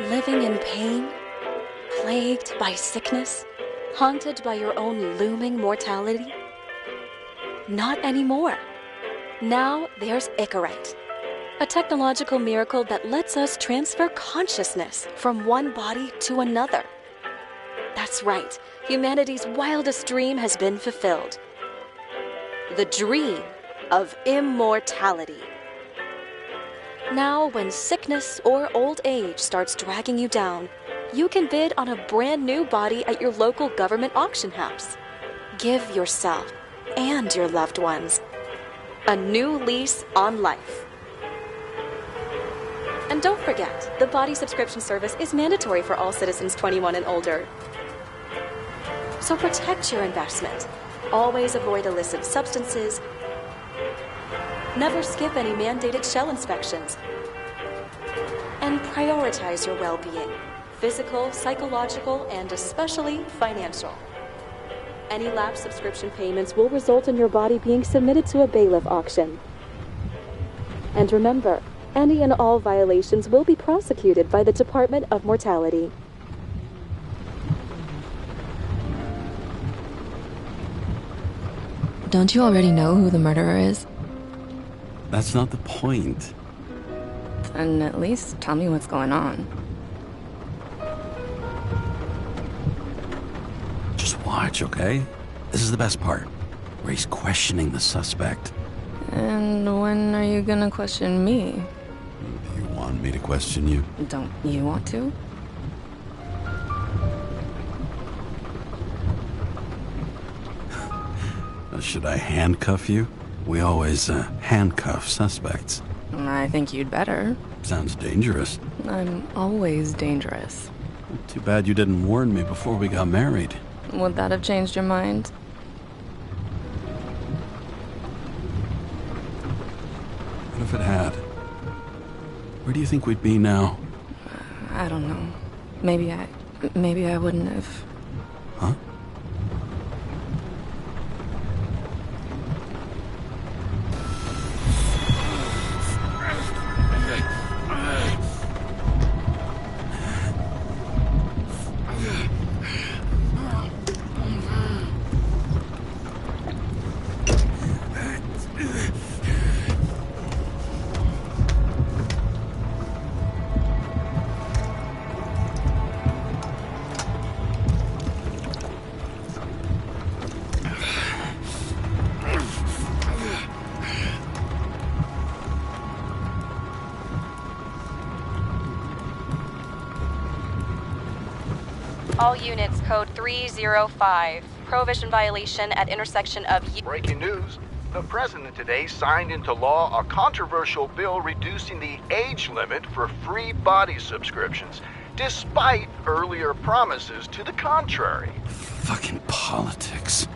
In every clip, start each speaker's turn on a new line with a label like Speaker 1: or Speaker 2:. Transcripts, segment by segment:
Speaker 1: Living in pain, plagued by sickness, haunted by your own looming mortality? Not anymore. Now there's Icarite, a technological miracle that lets us transfer consciousness from one body to another. That's right, humanity's wildest dream has been fulfilled. The dream of immortality. Now, when sickness or old age starts dragging you down, you can bid on a brand new body at your local government auction house. Give yourself and your loved ones a new lease on life. And don't forget, the body subscription service is mandatory for all citizens 21 and older. So protect your investment. Always avoid illicit substances. Never skip any mandated shell inspections. And prioritize your well-being, physical, psychological, and especially financial. Any lapsed subscription payments will result in your body being submitted to a bailiff auction. And remember, any and all violations will be prosecuted by the Department of Mortality.
Speaker 2: Don't you already know who the murderer is?
Speaker 3: That's not the point.
Speaker 2: Then at least tell me what's going on.
Speaker 3: Just watch, okay? This is the best part, where he's questioning the suspect.
Speaker 2: And when are you gonna question me?
Speaker 3: Do you want me to question you?
Speaker 2: Don't you want to?
Speaker 3: Should I handcuff you? We always handcuff suspects.
Speaker 2: I think you'd better.
Speaker 3: Sounds dangerous.
Speaker 2: I'm always dangerous.
Speaker 3: Too bad you didn't warn me before we got married.
Speaker 2: Would that have changed your mind?
Speaker 3: What if it had? Where do you think we'd be now?
Speaker 2: I don't know. Maybe I wouldn't have.
Speaker 3: Huh?
Speaker 1: All units, code 305. Prohibition violation at intersection of...
Speaker 4: Breaking news. The president today signed into law a controversial bill reducing the age limit for free body subscriptions, despite earlier promises to the contrary.
Speaker 3: Fucking politics.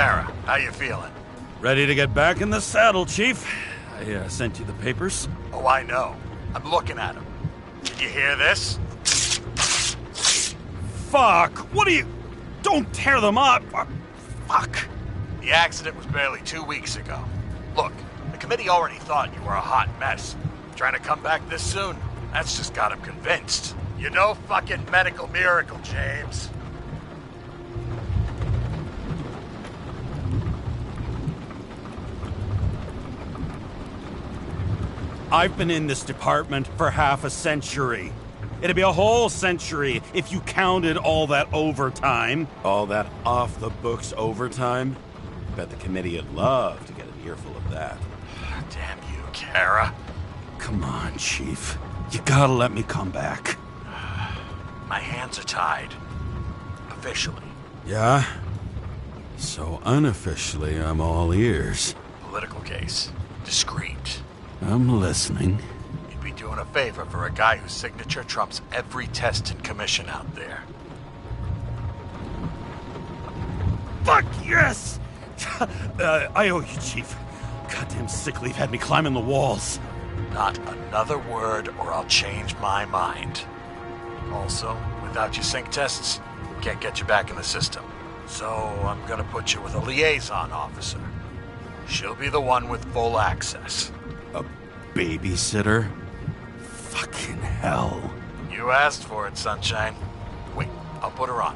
Speaker 5: Kara, how you feeling?
Speaker 3: Ready to get back in the saddle, Chief. I sent you the papers.
Speaker 5: Oh, I know. I'm looking at them. Did you hear this?
Speaker 3: Fuck! What are you... Don't tear them up! Fuck!
Speaker 5: The accident was barely 2 weeks ago. Look, the committee already thought you were a hot mess. Trying to come back this soon? That's just got them convinced. You're no fucking medical miracle, James.
Speaker 3: I've been in this department for half a century. It'd be a whole century if you counted all that overtime. All that off-the-books overtime. Bet the committee would love to get an earful of that.
Speaker 5: Damn you, Kara.
Speaker 3: Come on, Chief. You gotta let me come back.
Speaker 5: My hands are tied. Officially.
Speaker 3: Yeah? So unofficially, I'm all ears.
Speaker 5: Political case. Discreet.
Speaker 3: I'm listening.
Speaker 5: You'd be doing a favor for a guy whose signature trumps every test and commission out there.
Speaker 3: Fuck yes! I owe you, Chief. Goddamn sick leave had me climbing the walls.
Speaker 5: Not another word or I'll change my mind. Also, without your sync tests, can't get you back in the system. So I'm gonna put you with a liaison officer. She'll be the one with full access.
Speaker 3: A babysitter? Fucking hell.
Speaker 5: You asked for it, Sunshine. Wait, I'll put her on.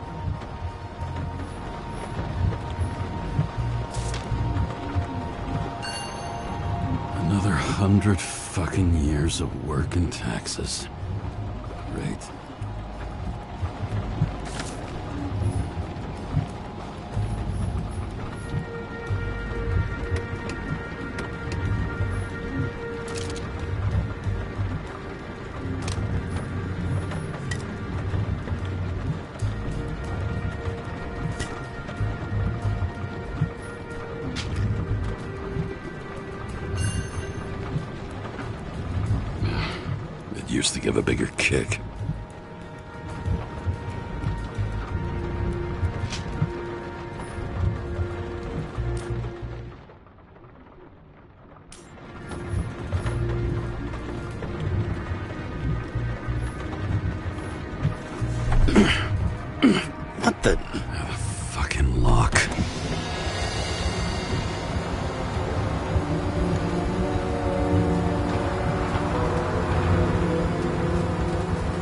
Speaker 3: Another 100 fucking years of work and taxes. Great. Used to give a bigger kick. What the fucking lock?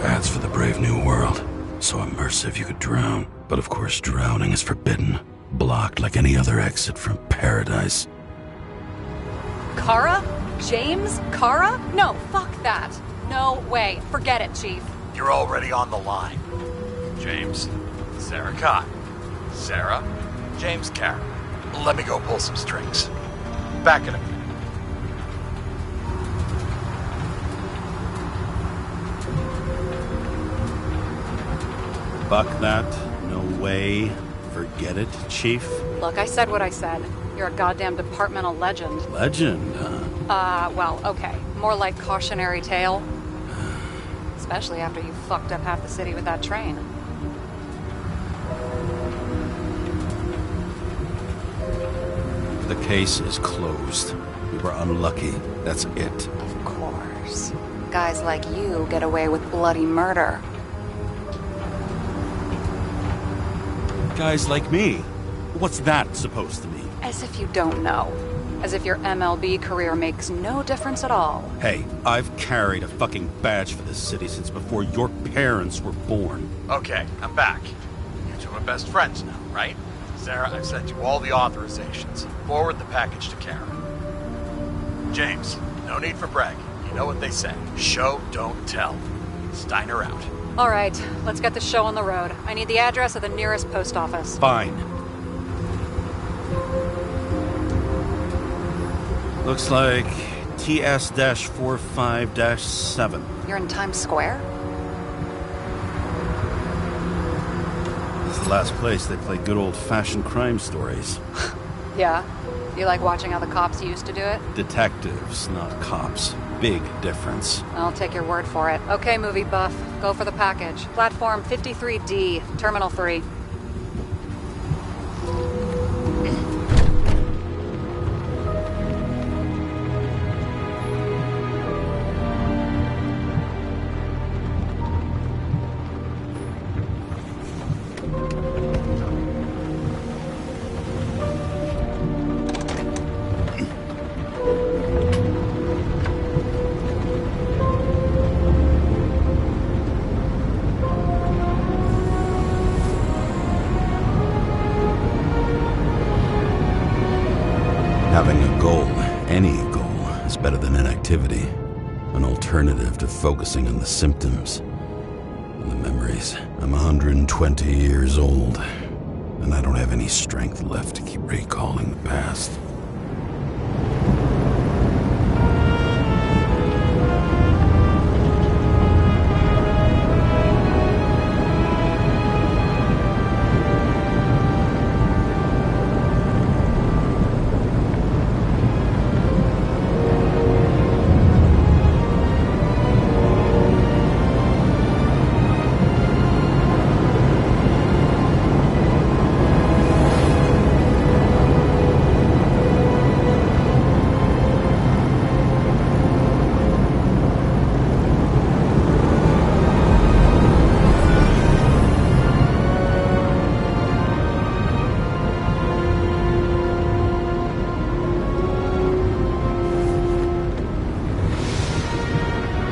Speaker 3: That's for the brave new world. So immersive you could drown. But of course drowning is forbidden. Blocked like any other exit from paradise.
Speaker 6: Kara? James? Kara? No, fuck that. No way. Forget it, Chief.
Speaker 5: You're already on the line. James, Sarah Khan. Sarah, James Kara. Let me go pull some strings. Back in a minute.
Speaker 3: Fuck that. No way. Forget it, Chief.
Speaker 6: Look, I said what I said. You're a goddamn departmental legend.
Speaker 3: Legend, huh?
Speaker 6: Well, okay. More like cautionary tale. Especially after you fucked up half the city with that train.
Speaker 3: The case is closed. We were unlucky. That's it.
Speaker 6: Of course. Guys like you get away with bloody murder.
Speaker 3: Guys like me? What's that supposed to mean?
Speaker 6: As if you don't know. As if your MLB career makes no difference at all.
Speaker 3: Hey, I've carried a fucking badge for this city since before your parents were born.
Speaker 5: Okay, I'm back. You two are best friends now, right? Sarah, I've sent you all the authorizations. Forward the package to Kara. James, no need for bragging. You know what they say. Show, don't tell. Steiner out.
Speaker 6: All right, let's get the show on the road. I need the address of the nearest post office.
Speaker 3: Fine. Looks like TS-45-7.
Speaker 6: You're in Times Square?
Speaker 3: This is the last place they play good old-fashioned crime stories.
Speaker 6: Yeah? You like watching how the cops used to do it?
Speaker 3: Detectives, not cops. Big difference.
Speaker 6: I'll take your word for it. Okay, movie buff. Go for the package. Platform 53D, Terminal 3.
Speaker 3: activity. An alternative to focusing on the symptoms and the memories. I'm 120 years old, and I don't have any strength left to keep recalling the past.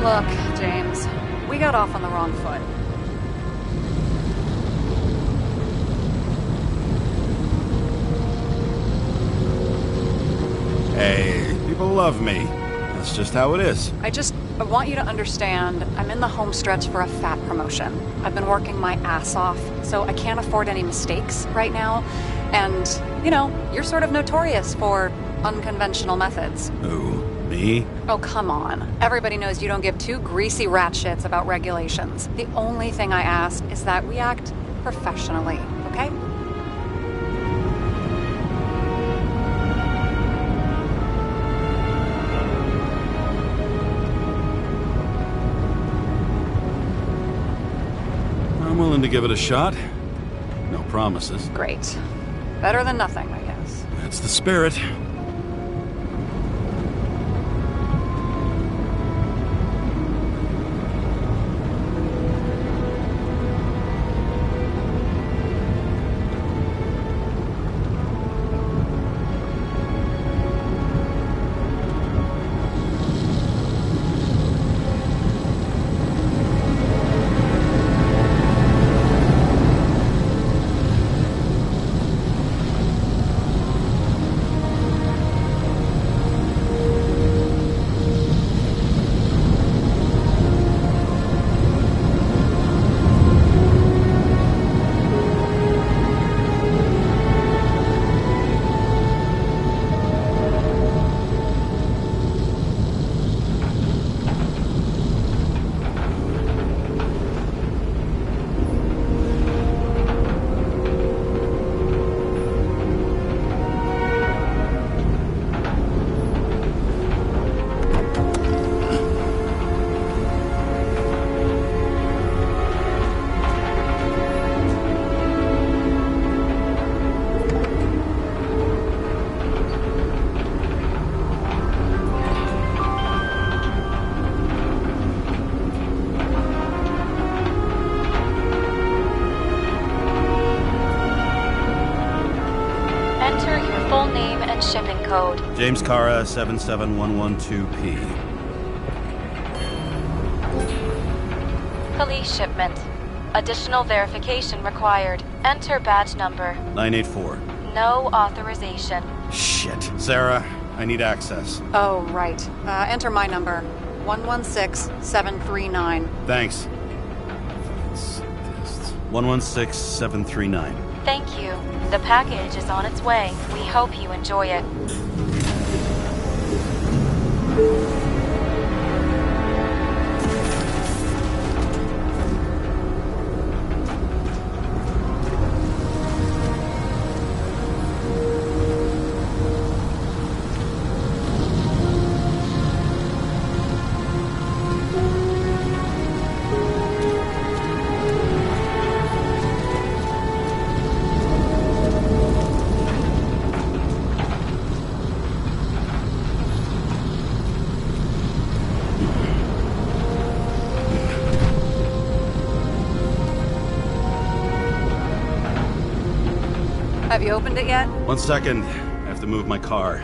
Speaker 6: Look, James, we got off on the wrong foot.
Speaker 3: Hey, people love me. That's just how it is.
Speaker 6: I want you to understand, I'm in the home stretch for a fat promotion. I've been working my ass off, so I can't afford any mistakes right now. And, you know, you're sort of notorious for unconventional methods.
Speaker 3: Who? Me?
Speaker 6: Oh, come on. Everybody knows you don't give two greasy rat shits about regulations. The only thing I ask is that we act professionally, okay?
Speaker 3: I'm willing to give it a shot. No promises.
Speaker 6: Great. Better than nothing, I guess.
Speaker 3: That's the spirit.
Speaker 1: Enter your full name and shipping code.
Speaker 3: James Kara, 77112P.
Speaker 1: Police shipment. Additional verification required. Enter badge number.
Speaker 3: 984.
Speaker 1: No authorization.
Speaker 3: Shit. Sarah, I need access.
Speaker 6: Oh, right. Enter my number. 116739.
Speaker 3: Thanks. 116739.
Speaker 1: Thank you. The package is on its way. We hope you enjoy it.
Speaker 6: Have you opened it yet?
Speaker 3: 1 second. I have to move my car.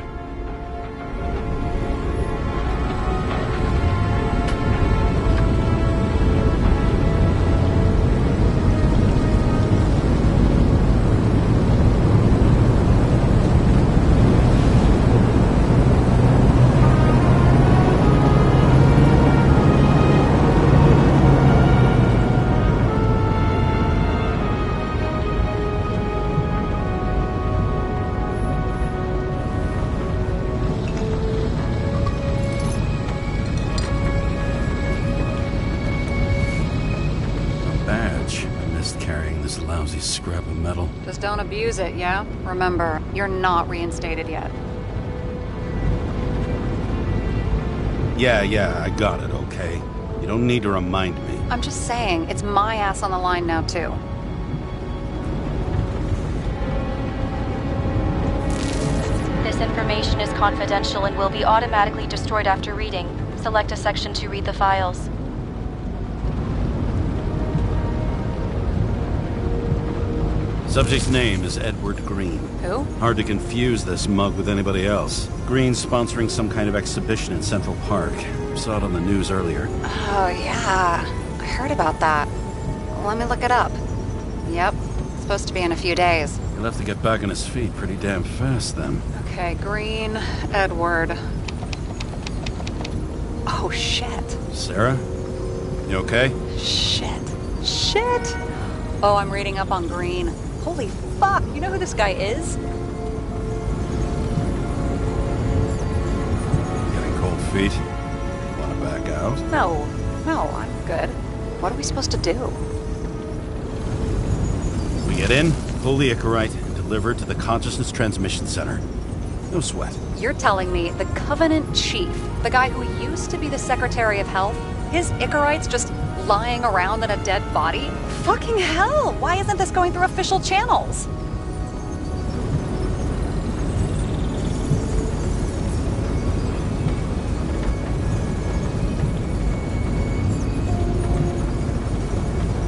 Speaker 3: this lousy scrap of metal.
Speaker 6: Just don't abuse it, yeah? Remember, you're not reinstated yet.
Speaker 3: Yeah, I got it, okay? You don't need to remind me.
Speaker 6: I'm just saying, it's my ass on the line now, too.
Speaker 1: This information is confidential and will be automatically destroyed after reading. Select a section to read the files.
Speaker 3: Subject's name is Edward Green.
Speaker 6: Who?
Speaker 3: Hard to confuse this mug with anybody else. Green's sponsoring some kind of exhibition in Central Park. Saw it on the news earlier.
Speaker 6: Oh, yeah. I heard about that. Let me look it up. Yep. It's supposed to be in a few days.
Speaker 3: He'll have to get back on his feet pretty damn fast then.
Speaker 6: Okay, Green, Edward. Oh, shit.
Speaker 3: Sarah? You okay?
Speaker 6: Shit. Oh, I'm reading up on Green. Holy fuck, you know who this guy is?
Speaker 3: Getting cold feet? Wanna back out?
Speaker 6: No, I'm good. What are we supposed to do?
Speaker 3: We get in, pull the Icarite, and deliver it to the Consciousness Transmission Center. No sweat.
Speaker 6: You're telling me the Covenant Chief, the guy who used to be the Secretary of Health, his Icarite's just lying around in a dead body? Fucking hell! Why isn't this going through official channels?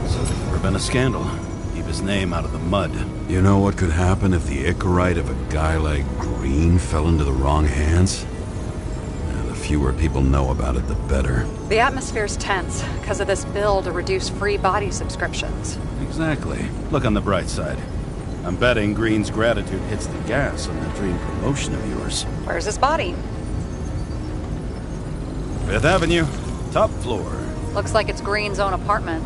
Speaker 3: So there's never been a scandal. Keep his name out of the mud. You know what could happen if the Icarite of a guy like Green fell into the wrong hands? The fewer people know about it, the better.
Speaker 6: The atmosphere's tense because of this bill to reduce free body subscriptions.
Speaker 3: Exactly. Look on the bright side. I'm betting Green's gratitude hits the gas on that dream promotion of yours.
Speaker 6: Where's his body?
Speaker 3: 5th Avenue, top floor.
Speaker 6: Looks like it's Green's own apartment.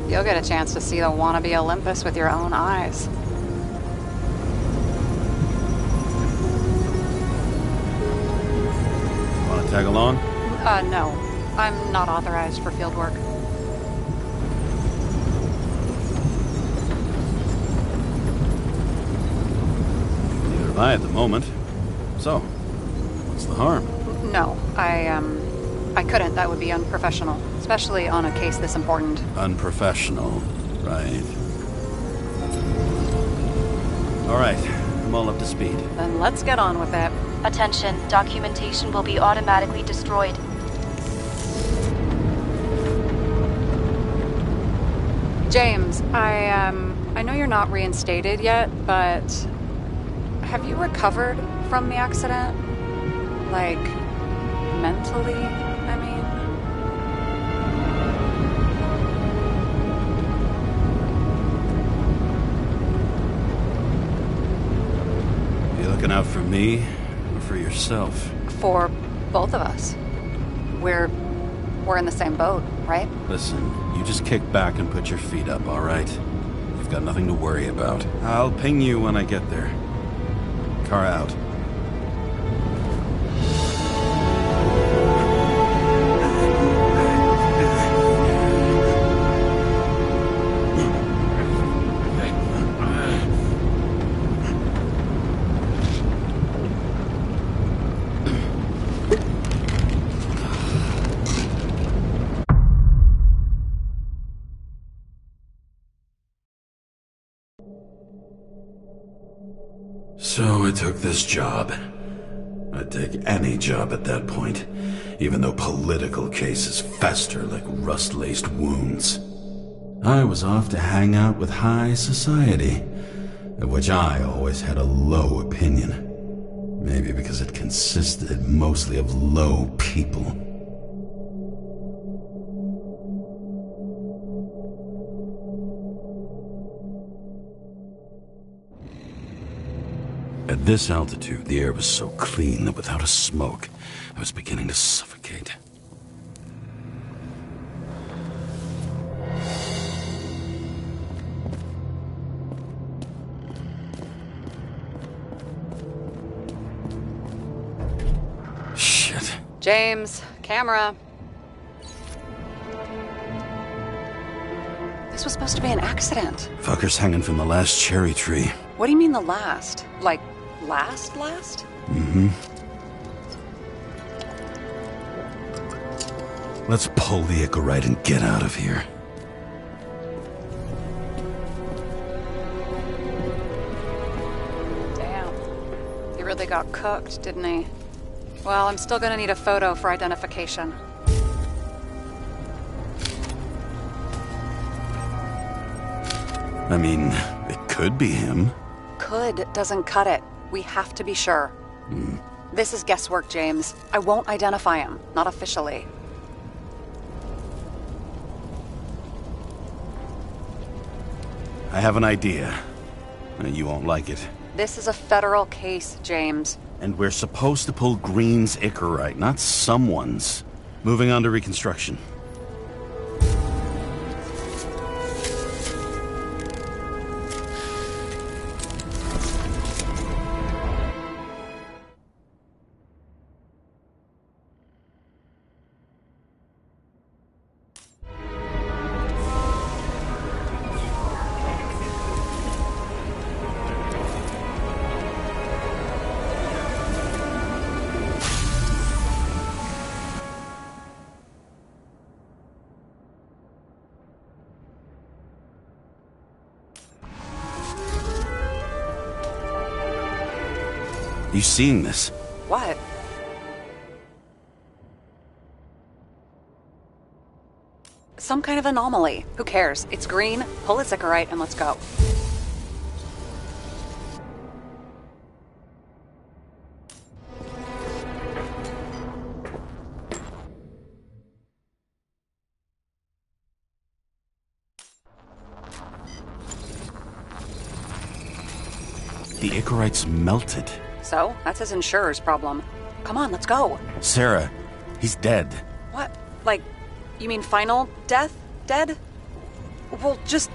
Speaker 6: You'll get a chance to see the wannabe Olympus with your own eyes.
Speaker 3: Want to tag along?
Speaker 6: No. I'm not authorized for field work.
Speaker 3: Neither am I at the moment. So, what's the harm?
Speaker 6: No, I couldn't. That would be unprofessional, especially on a case this important.
Speaker 3: Unprofessional, right. All right, I'm all up to speed.
Speaker 6: Then let's get on with it.
Speaker 1: Attention, documentation will be automatically destroyed.
Speaker 6: James, I know you're not reinstated yet, but have you recovered from the accident? Like, mentally, I mean?
Speaker 3: You looking out for me or for yourself?
Speaker 6: For both of us. We're in the same boat, right?
Speaker 3: Listen, you just kick back and put your feet up, all right? You've got nothing to worry about. I'll ping you when I get there. Car out. So I took this job. I'd take any job at that point, even though political cases fester like rust-laced wounds. I was off to hang out with high society, of which I always had a low opinion. Maybe because it consisted mostly of low people. At this altitude, the air was so clean that without a smoke, I was beginning to suffocate. Shit.
Speaker 6: James, camera. This was supposed to be an accident.
Speaker 3: Fucker's hanging from the last cherry tree.
Speaker 6: What do you mean the last? Like, last?
Speaker 3: Mm-hmm. Let's pull the Icarite and get out of here.
Speaker 6: Damn. He really got cooked, didn't he? Well, I'm still gonna need a photo for identification.
Speaker 3: I mean, it could be him.
Speaker 6: Could doesn't cut it. We have to be sure. This is guesswork, James. I won't identify him. Not officially.
Speaker 3: I have an idea. You won't like it.
Speaker 6: This is a federal case, James.
Speaker 3: And we're supposed to pull Green's Icarite, not someone's. Moving on to reconstruction. You seeing this?
Speaker 6: What? Some kind of anomaly. Who cares? It's green, pull its Icarite, and let's go.
Speaker 3: The Icarite's melted.
Speaker 6: So, that's his insurer's problem. Come on, let's go.
Speaker 3: Sarah, he's dead.
Speaker 6: What? Like, you mean final death? Dead? Well, just...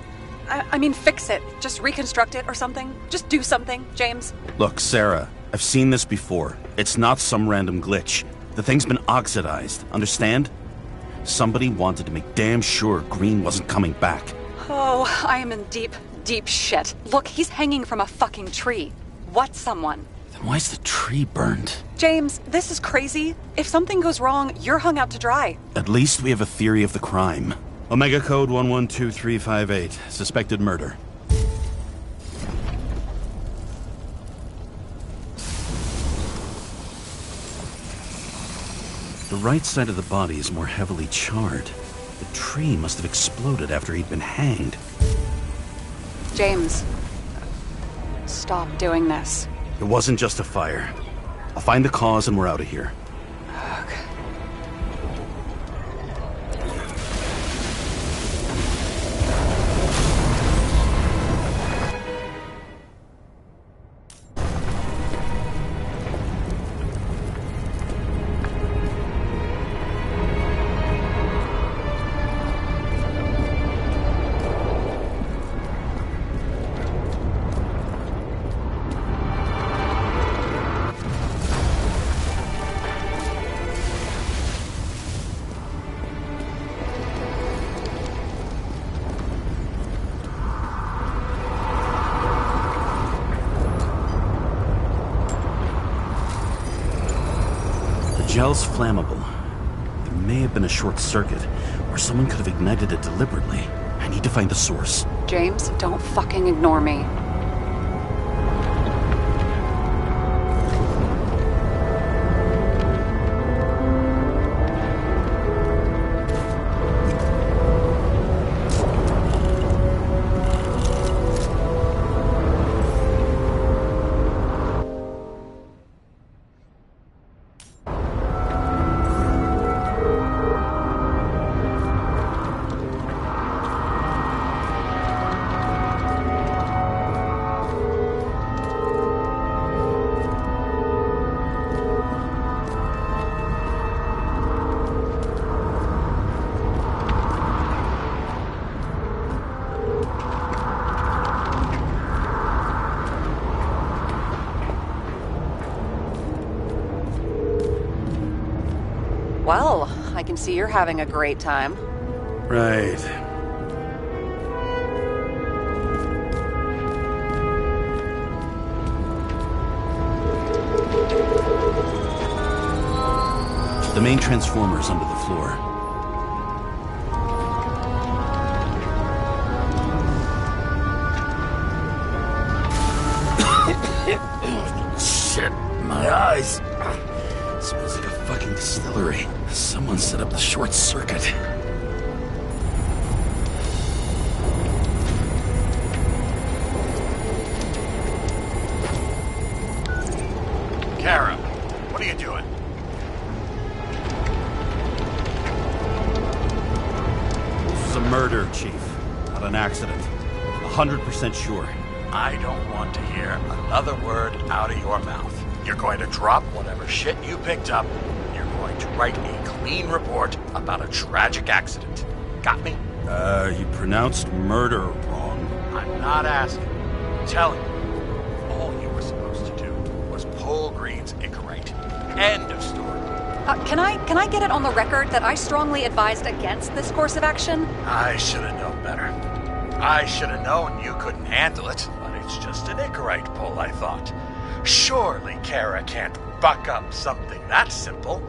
Speaker 6: I mean, fix it. Just reconstruct it or something. Just do something, James.
Speaker 3: Look, Sarah, I've seen this before. It's not some random glitch. The thing's been oxidized, understand? Somebody wanted to make damn sure Green wasn't coming back.
Speaker 6: Oh, I am in deep, deep shit. Look, he's hanging from a fucking tree. What someone?
Speaker 3: Then why's the tree burned?
Speaker 6: James, this is crazy. If something goes wrong, you're hung out to dry.
Speaker 3: At least we have a theory of the crime. Omega Code 112358. Suspected murder. The right side of the body is more heavily charred. The tree must have exploded after he'd been hanged.
Speaker 6: James, stop doing this.
Speaker 3: It wasn't just a fire. I'll find the cause and we're out of here.
Speaker 6: Okay.
Speaker 3: Gel's flammable. There may have been a short circuit, or someone could have ignited it deliberately. I need to find the source.
Speaker 6: James, don't fucking ignore me. Well, I can see you're having a great time.
Speaker 3: Right. The main transformer is under the floor. Shit, my eyes. Smells like a fucking distillery. Someone set up the short circuit.
Speaker 5: Kara, what are you doing?
Speaker 3: This is a murder, Chief. Not an accident. 100% sure.
Speaker 5: I don't want to hear another word out of your mouth. You're going to drop whatever shit you picked up. You're going to write a clean report about a tragic accident. Got me?
Speaker 3: You pronounced murder wrong.
Speaker 5: I'm not asking. I'm telling you. All you were supposed to do was pull Green's Icarite. End of story.
Speaker 6: Can I get it on the record that I strongly advised against this course of action?
Speaker 5: I should have known better. I should have known you couldn't handle it, but it's just an Icarite pull, I thought. Surely Kara can't buck up something that simple.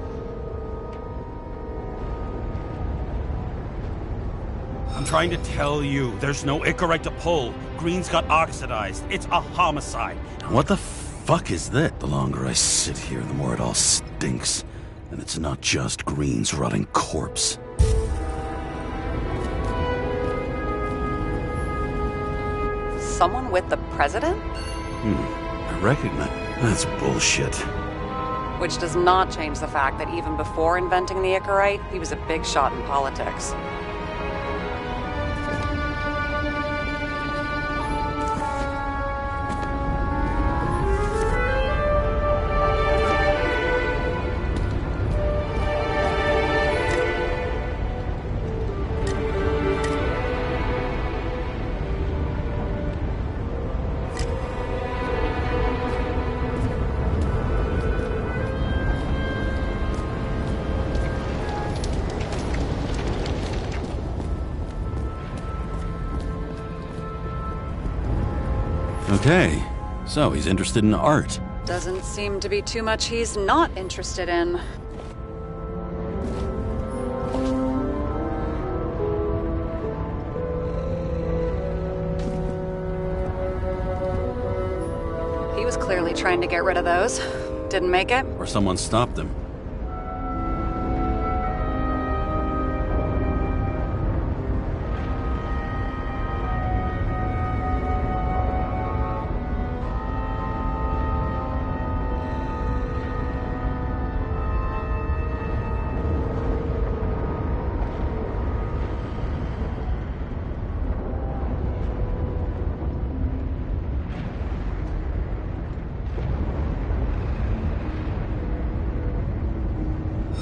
Speaker 3: I'm trying to tell you, there's no Icarite to pull. Green's got oxidized. It's a homicide. What the fuck is that? The longer I sit here, the more it all stinks. And it's not just Green's rotting corpse.
Speaker 6: Someone with the president?
Speaker 3: I recognize. That's bullshit.
Speaker 6: Which does not change the fact that even before inventing the Icarite, he was a big shot in politics.
Speaker 3: Okay, so he's interested in art.
Speaker 6: Doesn't seem to be too much he's not interested in. He was clearly trying to get rid of those. Didn't make it.
Speaker 3: Or someone stopped him.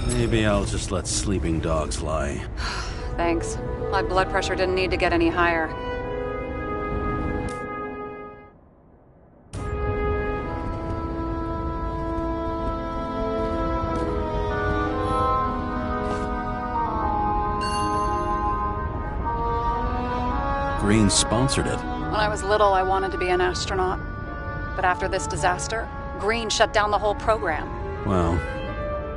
Speaker 3: Maybe I'll just let sleeping dogs lie.
Speaker 6: Thanks. My blood pressure didn't need to get any higher.
Speaker 3: Green sponsored it.
Speaker 6: When I was little, I wanted to be an astronaut. But after this disaster, Green shut down the whole program.
Speaker 3: Well,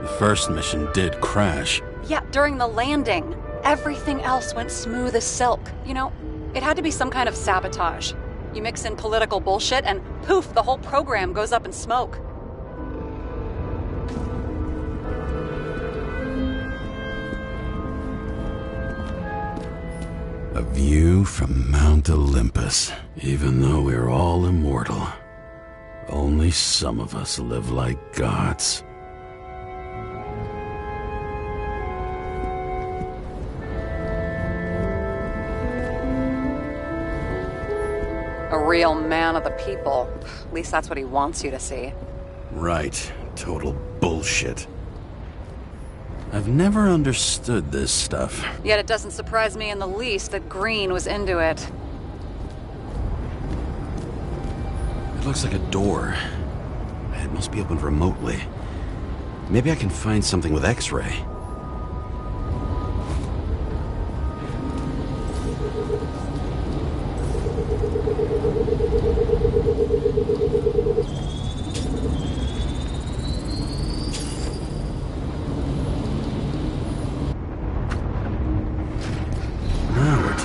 Speaker 3: the first mission did crash.
Speaker 6: Yeah, during the landing. Everything else went smooth as silk. You know, it had to be some kind of sabotage. You mix in political bullshit and poof, the whole program goes up in smoke.
Speaker 3: A view from Mount Olympus. Even though we're all immortal, only some of us live like gods.
Speaker 6: A real man of the people. At least that's what he wants you to see.
Speaker 3: Right. Total bullshit. I've never understood this stuff.
Speaker 6: Yet it doesn't surprise me in the least that Green was into it.
Speaker 3: It looks like a door. It must be opened remotely. Maybe I can find something with X-ray.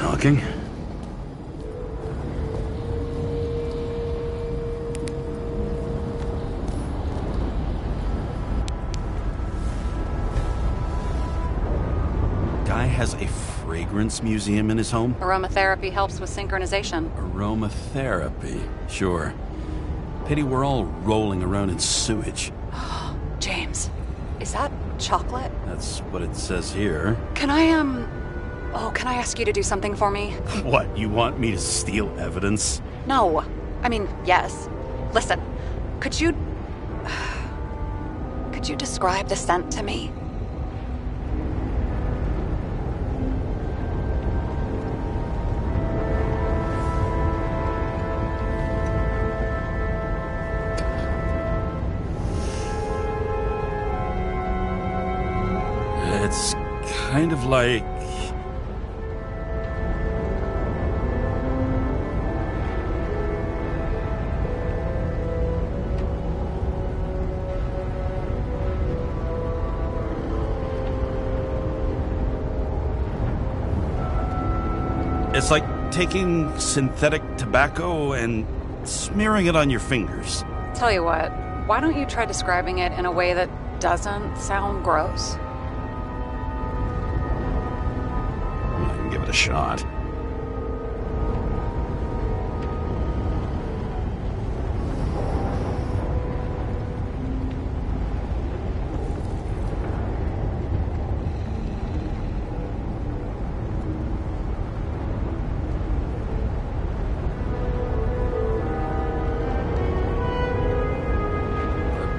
Speaker 3: knocking. Guy has a fragrance museum in his home?
Speaker 6: Aromatherapy helps with synchronization.
Speaker 3: Aromatherapy, sure. Pity we're all rolling around in sewage.
Speaker 6: James, is that chocolate?
Speaker 3: That's what it says here.
Speaker 6: Can I ask you to do something for me?
Speaker 3: What, you want me to steal evidence?
Speaker 6: No. I mean, yes. Listen, could you describe the scent to me?
Speaker 3: It's kind of like... It's like taking synthetic tobacco and smearing it on your fingers.
Speaker 6: Tell you what, why don't you try describing it in a way that doesn't sound gross?
Speaker 3: I can give it a shot.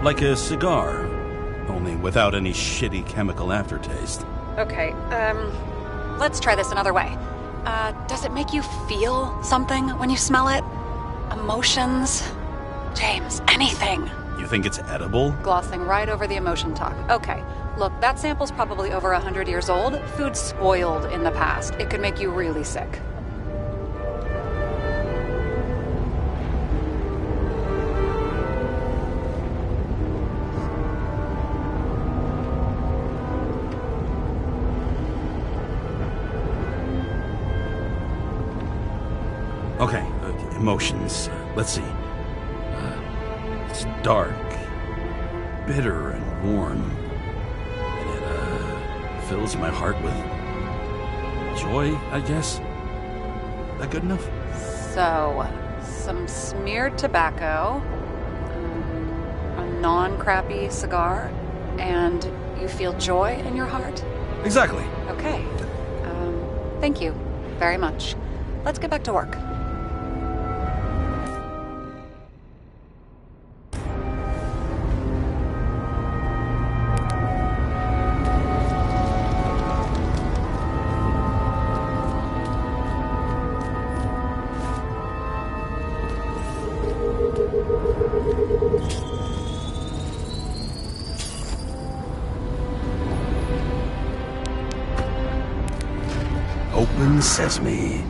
Speaker 3: Like a cigar, only without any shitty chemical aftertaste.
Speaker 6: Okay, let's try this another way. Does it make you feel something when you smell it? Emotions? James, anything.
Speaker 3: You think it's edible?
Speaker 6: Glossing right over the emotion talk. Okay, look, that sample's probably over 100 years old. Food spoiled in the past. It could make you really sick.
Speaker 3: Okay, emotions. Let's see. It's dark, bitter and warm, and it fills my heart with joy, I guess. That good enough?
Speaker 6: So, some smeared tobacco, a non-crappy cigar, and you feel joy in your heart?
Speaker 3: Exactly.
Speaker 6: Okay. Thank you very much. Let's get back to work.
Speaker 3: Open sesame.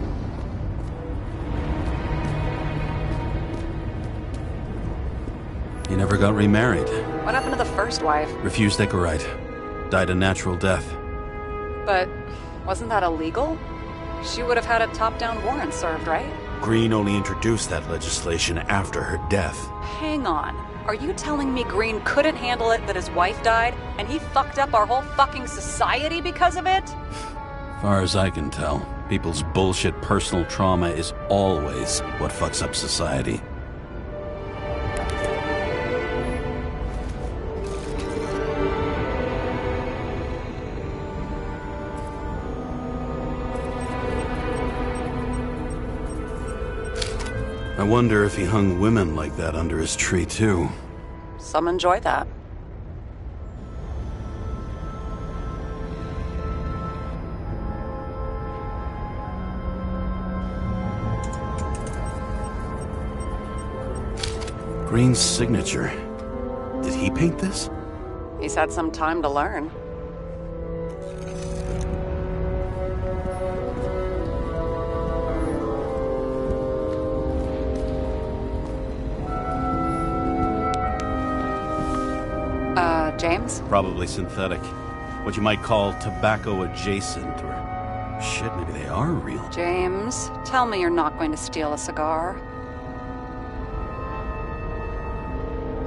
Speaker 3: You never got remarried.
Speaker 6: What happened to the first wife?
Speaker 3: Refused Icarite. Died a natural death.
Speaker 6: But wasn't that illegal? She would have had a top-down warrant served, right?
Speaker 3: Green only introduced that legislation after her death.
Speaker 6: Hang on. Are you telling me Green couldn't handle it that his wife died, and he fucked up our whole fucking society because of it?
Speaker 3: Far as I can tell, people's bullshit personal trauma is always what fucks up society. I wonder if he hung women like that under his tree, too.
Speaker 6: Some enjoy that.
Speaker 3: Green's signature. Did he paint this?
Speaker 6: He's had some time to learn. James?
Speaker 3: Probably synthetic. What you might call tobacco adjacent or Shit, maybe they are real.
Speaker 6: James, tell me you're not going to steal a cigar.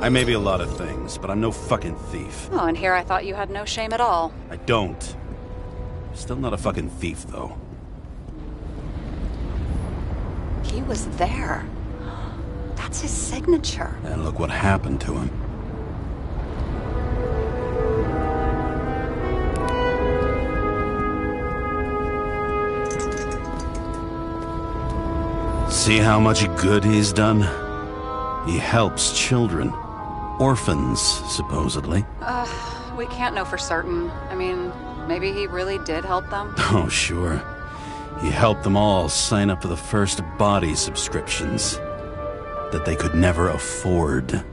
Speaker 3: I may be a lot of things, but I'm no fucking thief.
Speaker 6: Oh, and here I thought you had no shame at all.
Speaker 3: I don't. Still not a fucking thief, though.
Speaker 6: He was there. That's his signature.
Speaker 3: And look what happened to him. See how much good he's done? He helps children. Orphans, supposedly.
Speaker 6: We can't know for certain. I mean, maybe he really did help them.
Speaker 3: Oh, sure. He helped them all sign up for the first body subscriptions that they could never afford.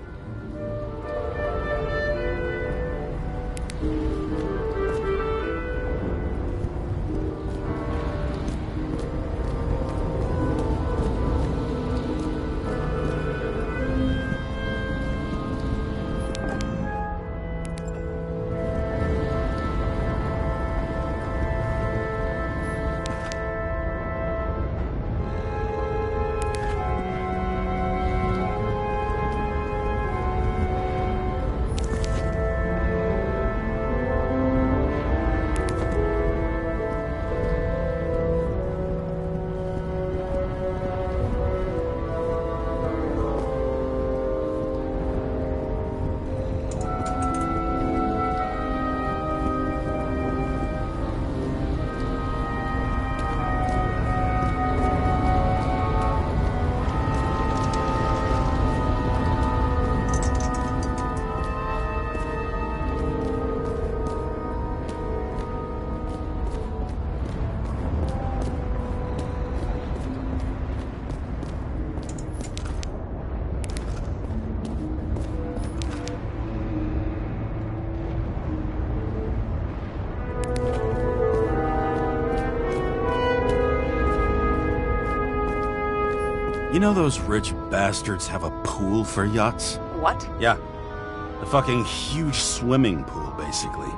Speaker 3: You know those rich bastards have a pool for yachts?
Speaker 6: What?
Speaker 3: Yeah. A fucking huge swimming pool, basically.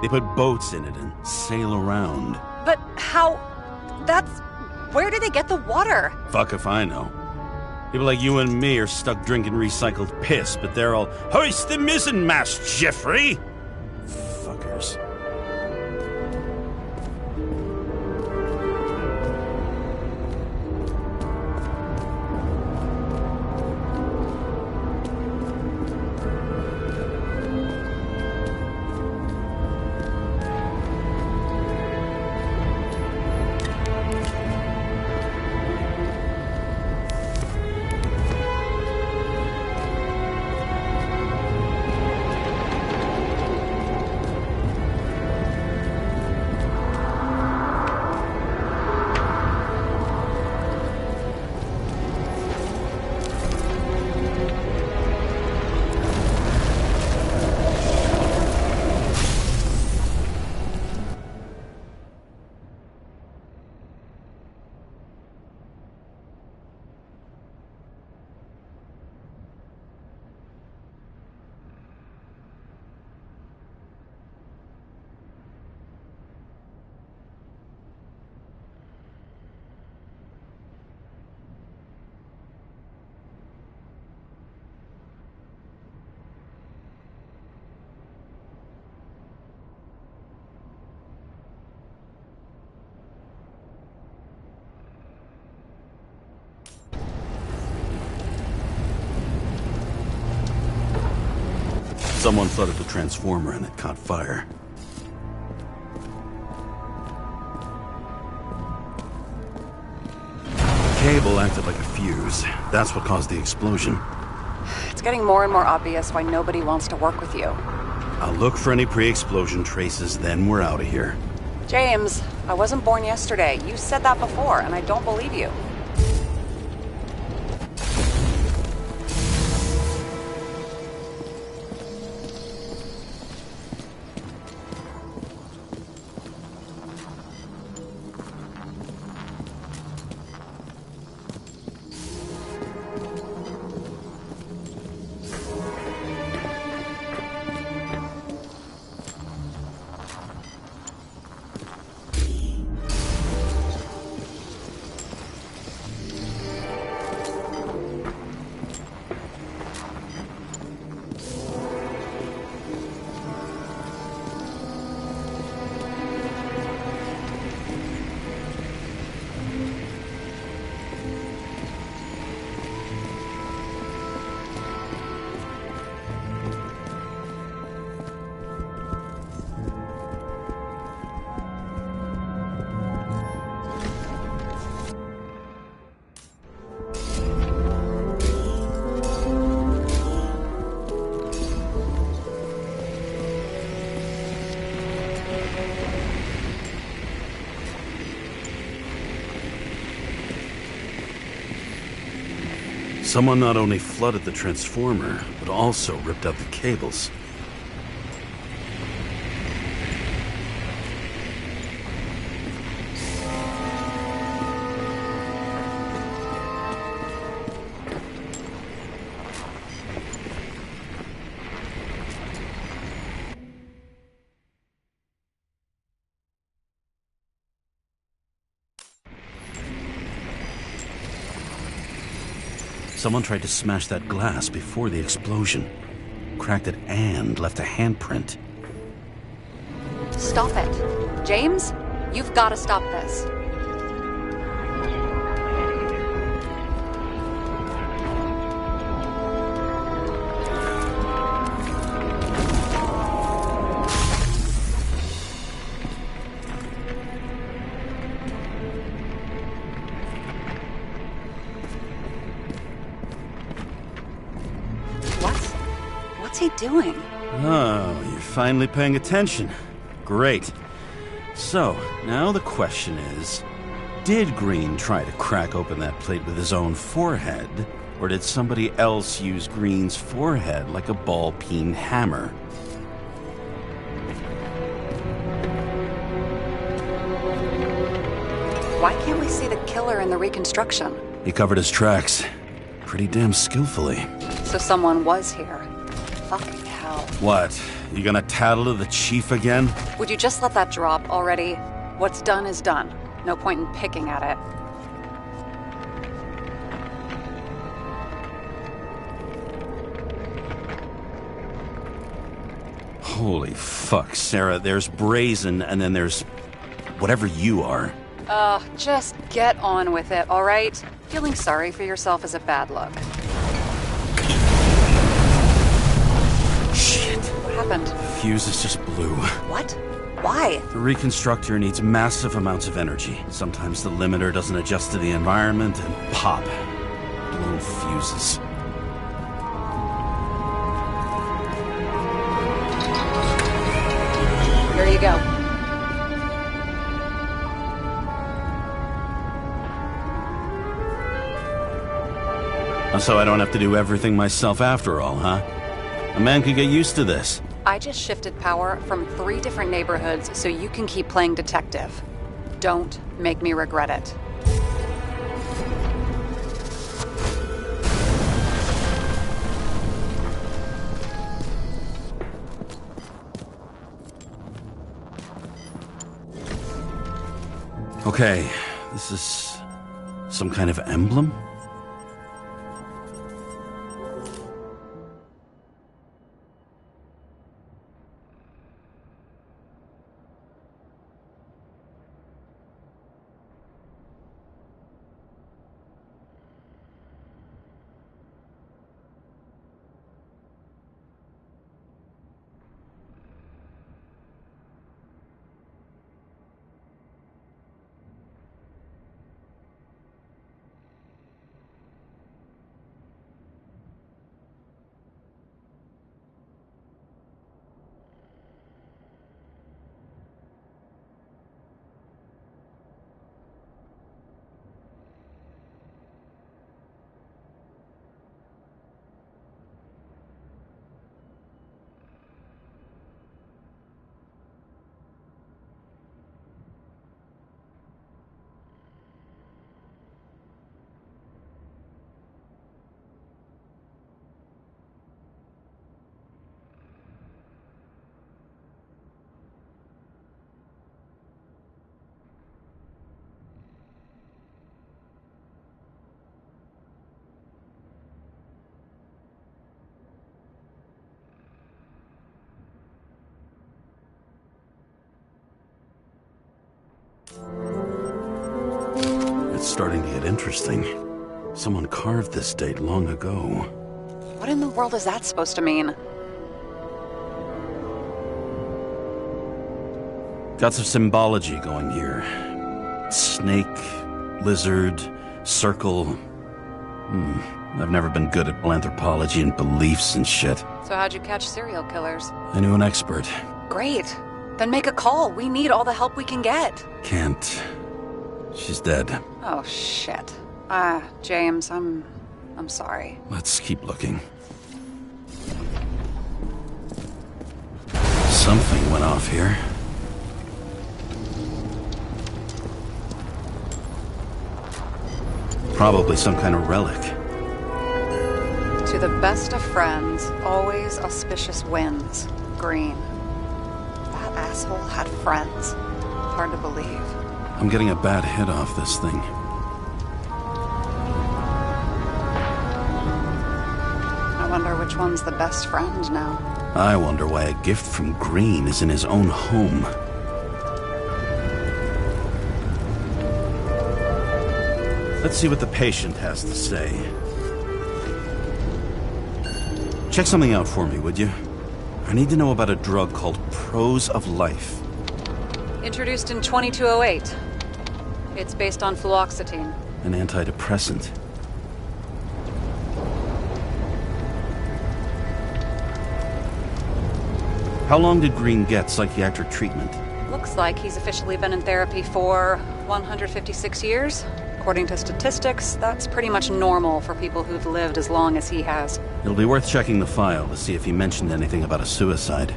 Speaker 3: They put boats in it and sail around.
Speaker 6: But how... That's... Where do they get the water?
Speaker 3: Fuck if I know. People like you and me are stuck drinking recycled piss, but they're all, "Hoist the mizzenmast, Jeffrey!" Fuckers. Someone flooded the transformer and it caught fire. The cable acted like a fuse. That's what caused the explosion.
Speaker 6: It's getting more and more obvious why nobody wants to work with you.
Speaker 3: I'll look for any pre-explosion traces, then we're out of here.
Speaker 6: James, I wasn't born yesterday. You said that before, and I don't believe you.
Speaker 3: Someone not only flooded the transformer, but also ripped out the cables. Someone tried to smash that glass before the explosion. Cracked it and left a handprint.
Speaker 6: Stop it. James, you've got to stop this. What's he doing?
Speaker 3: Oh, you're finally paying attention. Great. So, now the question is, did Green try to crack open that plate with his own forehead, or did somebody else use Green's forehead like a ball-peen hammer?
Speaker 6: Why can't we see the killer in the reconstruction?
Speaker 3: He covered his tracks pretty damn skillfully.
Speaker 6: So someone was here. Fucking hell.
Speaker 3: What? You gonna tattle to the chief again?
Speaker 6: Would you just let that drop already? What's done is done. No point in picking at it.
Speaker 3: Holy fuck, Sarah. There's Brazen, and then there's whatever you are.
Speaker 6: Just get on with it, all right? Feeling sorry for yourself is a bad look.
Speaker 3: Shit.
Speaker 6: What happened?
Speaker 3: Fuses just blew.
Speaker 6: What? Why?
Speaker 3: The reconstructor needs massive amounts of energy. Sometimes the limiter doesn't adjust to the environment, and pop. Blown fuses.
Speaker 6: Here you go.
Speaker 3: So I don't have to do everything myself after all, huh? A man could get used to this.
Speaker 6: I just shifted power from 3 different neighborhoods so you can keep playing detective. Don't make me regret it.
Speaker 3: Okay, this is some kind of emblem? It's starting to get interesting. Someone carved this date long ago.
Speaker 6: What in the world is that supposed to mean?
Speaker 3: Got some symbology going here. Snake, lizard, circle. I've never been good at anthropology and beliefs and shit.
Speaker 6: So how'd you catch serial killers?
Speaker 3: I knew an expert.
Speaker 6: Great. Then make a call. We need all the help we can get.
Speaker 3: Can't. She's dead.
Speaker 6: Oh, shit. James, I'm I'm sorry.
Speaker 3: Let's keep looking. Something went off here. Probably some kind of relic.
Speaker 6: To the best of friends, always auspicious winds. Green. That asshole had friends. Hard to believe.
Speaker 3: I'm getting a bad hit off this thing.
Speaker 6: I wonder which one's the best friend now.
Speaker 3: I wonder why a gift from Green is in his own home. Let's see what the patient has to say. Check something out for me, would you? I need to know about a drug called Prose of Life.
Speaker 6: Introduced in 2208. It's based on fluoxetine.
Speaker 3: An antidepressant. How long did Green get psychiatric treatment?
Speaker 6: Looks like he's officially been in therapy for 156 years. According to statistics, that's pretty much normal for people who've lived as long as he has.
Speaker 3: It'll be worth checking the file to see if he mentioned anything about a suicide.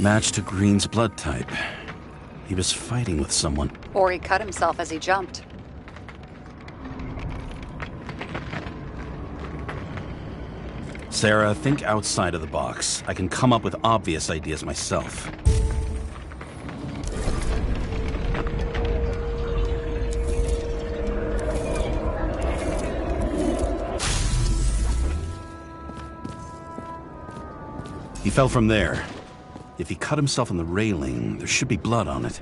Speaker 3: Match to Green's blood type. He was fighting with someone.
Speaker 6: Or he cut himself as he jumped.
Speaker 3: Sarah, think outside of the box. I can come up with obvious ideas myself. He fell from there. If he cut himself on the railing, there should be blood on it.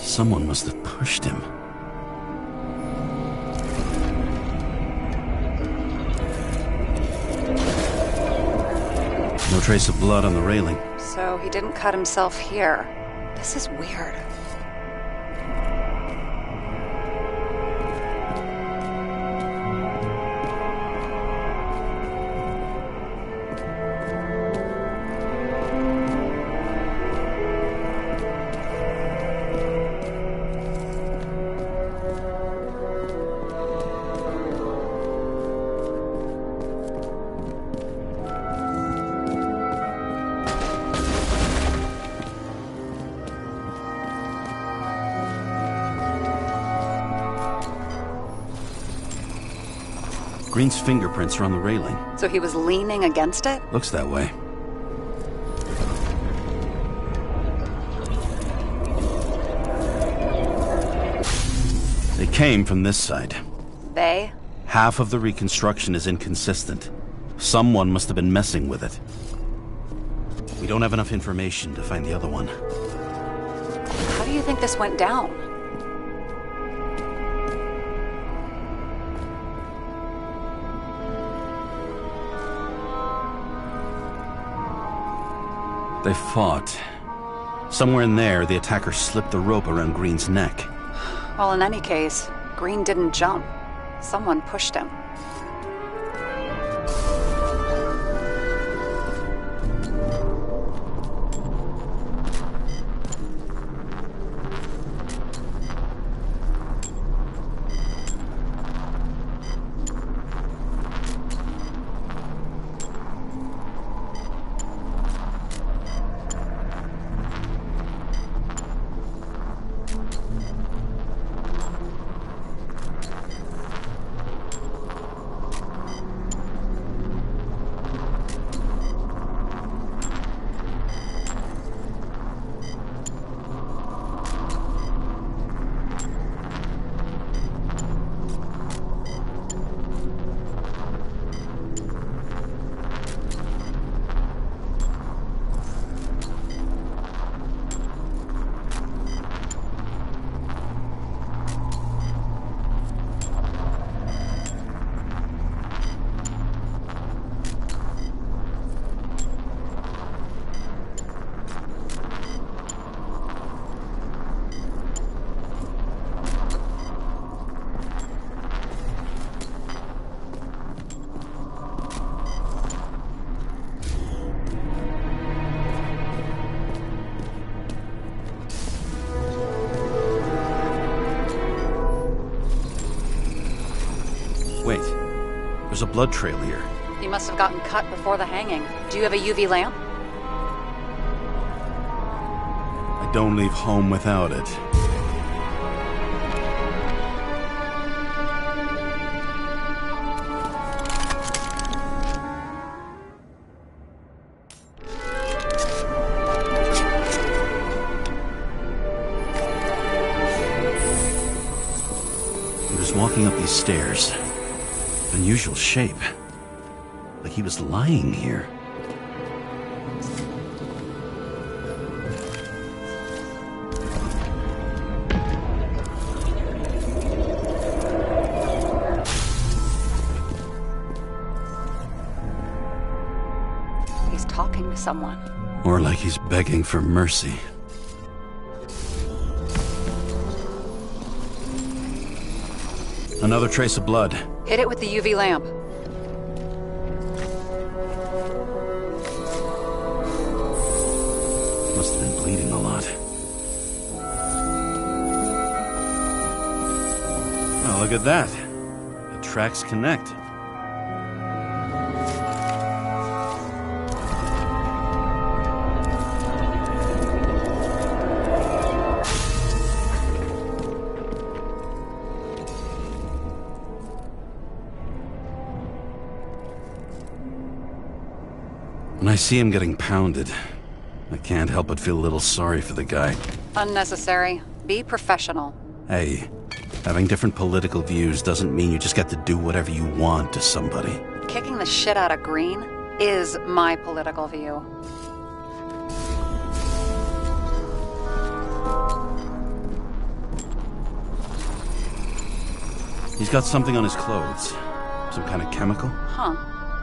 Speaker 3: Someone must have pushed him. No trace of blood on the railing.
Speaker 6: So he didn't cut himself here. This is weird.
Speaker 3: Green's fingerprints are on the railing.
Speaker 6: So he was leaning against it?
Speaker 3: Looks that way. They came from this side.
Speaker 6: They?
Speaker 3: Half of the reconstruction is inconsistent. Someone must have been messing with it. We don't have enough information to find the other one.
Speaker 6: How do you think this went down?
Speaker 3: They fought. Somewhere in there, the attacker slipped the rope around Green's neck.
Speaker 6: Well, in any case, Green didn't jump. Someone pushed him.
Speaker 3: There's a blood trail here.
Speaker 6: He must have gotten cut before the hanging. Do you have a UV lamp?
Speaker 3: I don't leave home without it. He was walking up these stairs. Unusual shape. Like he was lying here.
Speaker 6: He's talking to someone.
Speaker 3: Or like he's begging for mercy. Another trace of blood.
Speaker 6: Hit it with the UV lamp.
Speaker 3: Must have been bleeding a lot. Oh, look at that. The tracks connect. When I see him getting pounded, I can't help but feel a little sorry for the guy.
Speaker 6: Unnecessary. Be professional.
Speaker 3: Hey, having different political views doesn't mean you just get to do whatever you want to somebody.
Speaker 6: Kicking the shit out of Green is my political view.
Speaker 3: He's got something on his clothes. Some kind of chemical?
Speaker 6: Huh.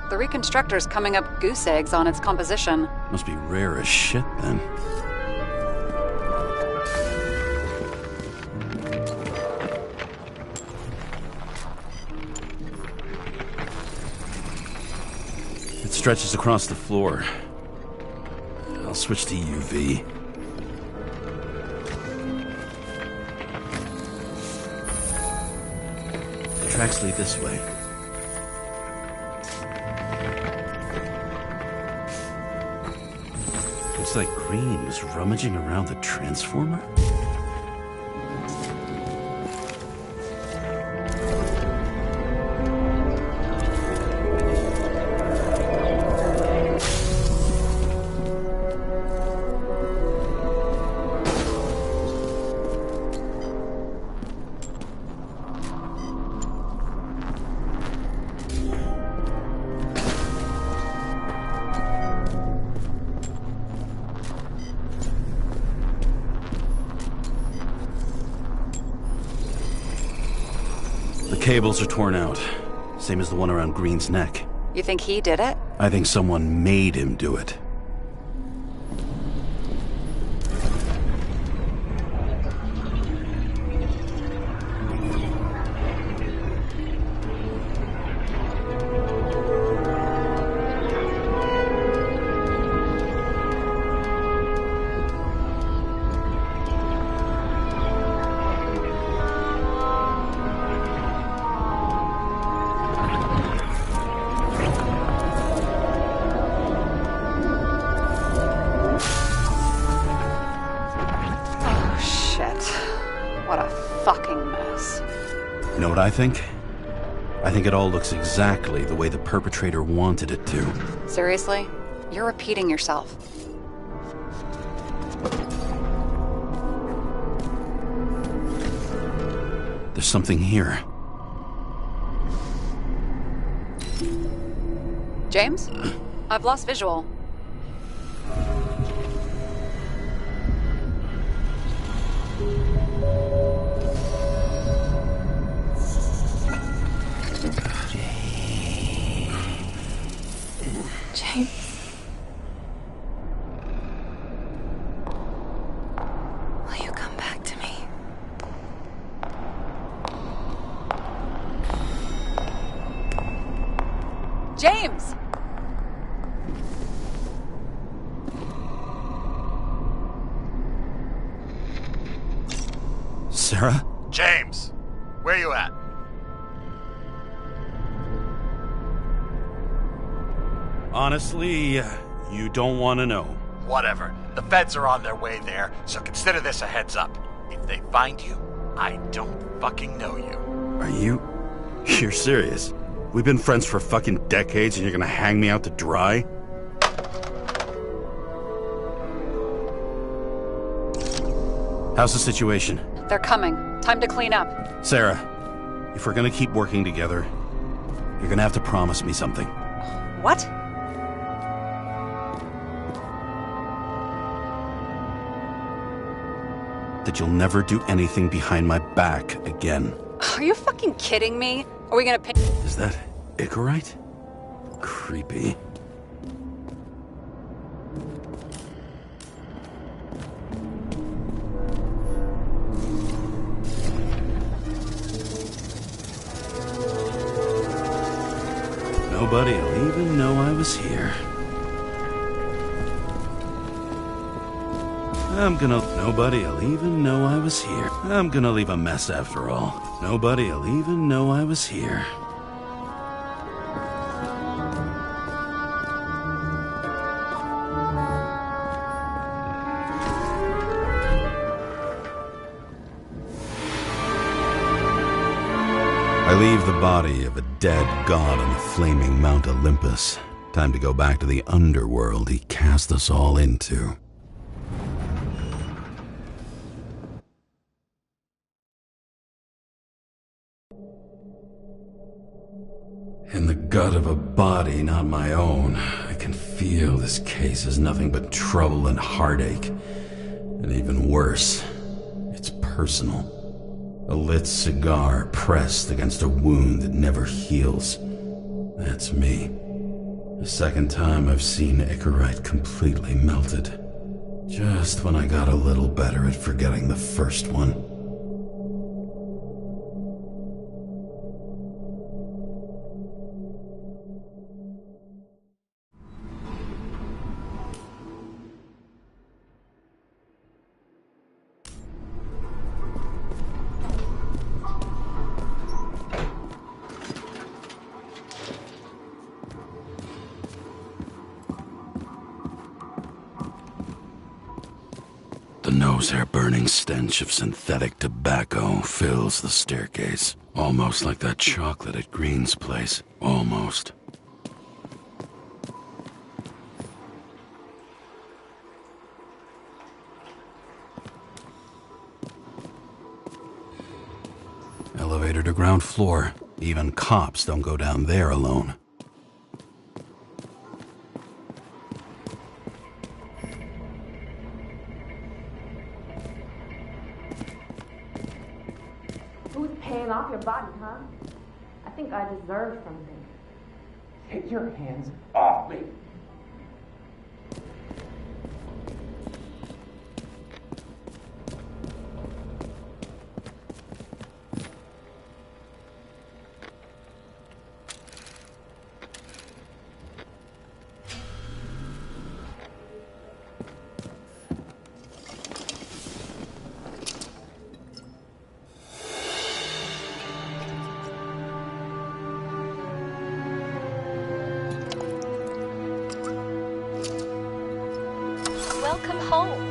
Speaker 6: The Reconstructor's coming up goose eggs on its composition.
Speaker 3: Must be rare as shit, then. It stretches across the floor. I'll switch to UV. The tracks lead this way. Looks like Green was rummaging around the transformer. The cables are torn out. Same as the one around Green's neck.
Speaker 6: You think he did it?
Speaker 3: I think someone made him do it.
Speaker 6: What a fucking mess.
Speaker 3: You know what I think? I think it all looks exactly the way the perpetrator wanted it to.
Speaker 6: Seriously? You're repeating yourself.
Speaker 3: There's something here.
Speaker 6: James? I've lost visual.
Speaker 2: James. Will you come back to me?
Speaker 6: James!
Speaker 3: Sarah?
Speaker 5: James! Where you at?
Speaker 3: Honestly, you don't want to know.
Speaker 5: Whatever. The feds are on their way there, so consider this a heads up. If they find you, I don't fucking know you.
Speaker 3: Are you? You're serious? We've been friends for fucking decades and you're gonna hang me out to dry? How's the situation?
Speaker 6: They're coming. Time to clean up.
Speaker 3: Sarah, if we're gonna keep working together, you're gonna have to promise me something.
Speaker 6: What?
Speaker 3: That you'll never do anything behind my back again.
Speaker 6: Are you fucking kidding me? Are we gonna pay?
Speaker 3: Is that Icarite? Creepy. Nobody'll even know I was here. Nobody'll even know I was here. I'm gonna leave a mess after all. Nobody'll even know I was here. I leave the body of a dead god on the flaming Mount Olympus. Time to go back to the underworld he cast us all into. In the gut of a body not my own, I can feel this case is nothing but trouble and heartache. And even worse, it's personal. A lit cigar pressed against a wound that never heals. That's me. The second time I've seen Icarite completely melted. Just when I got a little better at forgetting the first one. The nose-hair-burning stench of synthetic tobacco fills the staircase. Almost like that chocolate at Green's place. Almost. Elevator to ground floor. Even cops don't go down there alone.
Speaker 7: Who's paying off your body, huh? I think I deserve something.
Speaker 8: Take your hands off me!
Speaker 1: Welcome home.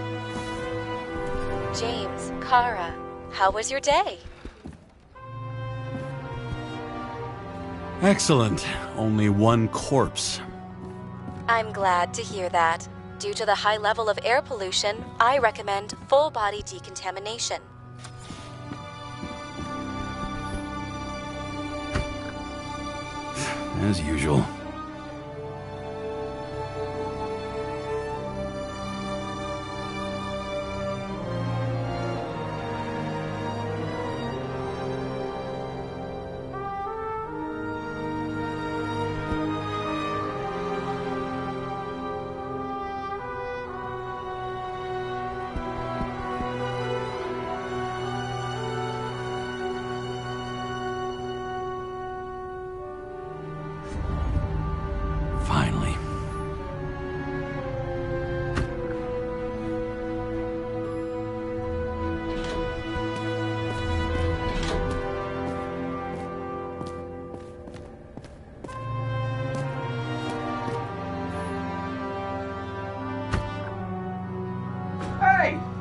Speaker 1: James, Kara, how was your day?
Speaker 3: Excellent. Only one corpse.
Speaker 1: I'm glad to hear that. Due to the high level of air pollution, I recommend full body decontamination.
Speaker 3: As usual.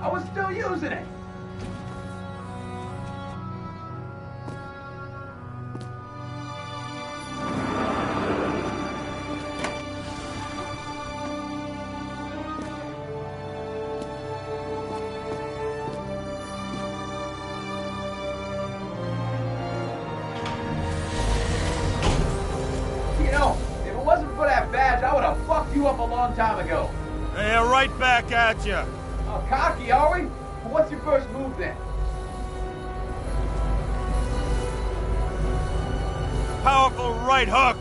Speaker 8: I was still using it. You up a long time ago.
Speaker 3: Hey, right back at you.
Speaker 8: Oh, cocky, are we? Well, what's your first move then?
Speaker 3: Powerful right hook.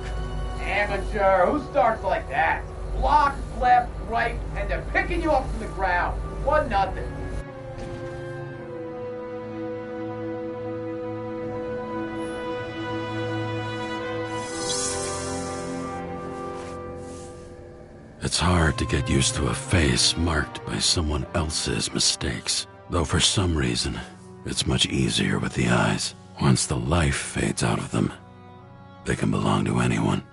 Speaker 8: Amateur. Who starts like that? Block, left, right, and they're picking you up from the ground. 1-0.
Speaker 3: It's hard to get used to a face marked by someone else's mistakes. Though for some reason, it's much easier with the eyes. Once the life fades out of them, they can belong to anyone.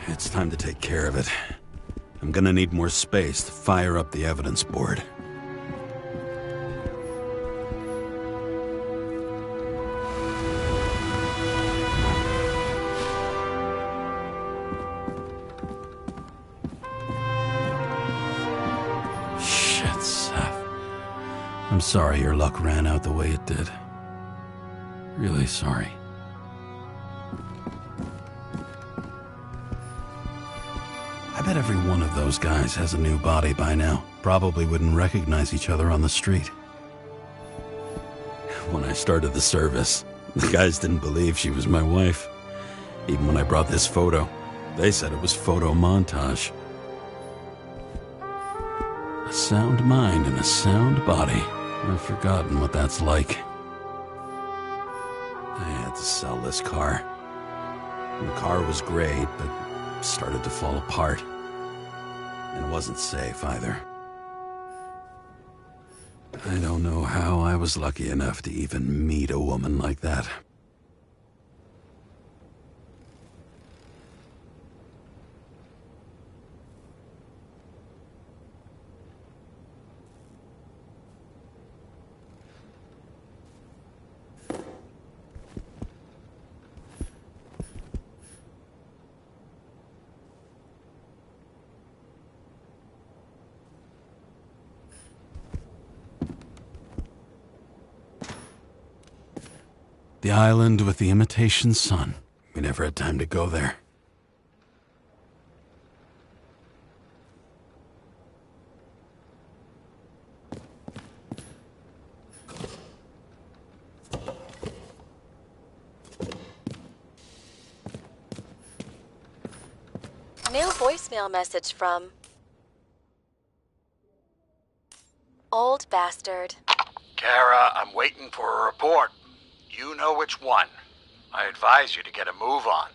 Speaker 3: It's time to take care of it. I'm gonna need more space to fire up the evidence board. Shit, Seth. I'm sorry your luck ran out the way it did. Really sorry. I bet every one of those guys has a new body by now. Probably wouldn't recognize each other on the street. When I started the service, the guys didn't believe she was my wife. Even when I brought this photo, they said it was photo montage. A sound mind and a sound body. I've forgotten what that's like. I had to sell this car. The car was great, but started to fall apart. And wasn't safe either. I don't know how I was lucky enough to even meet a woman like that. The island with the imitation sun. We never had time to go there.
Speaker 1: New voicemail message from... Old bastard.
Speaker 5: Kara, I'm waiting for a report. You know which one. I advise you to get a move on.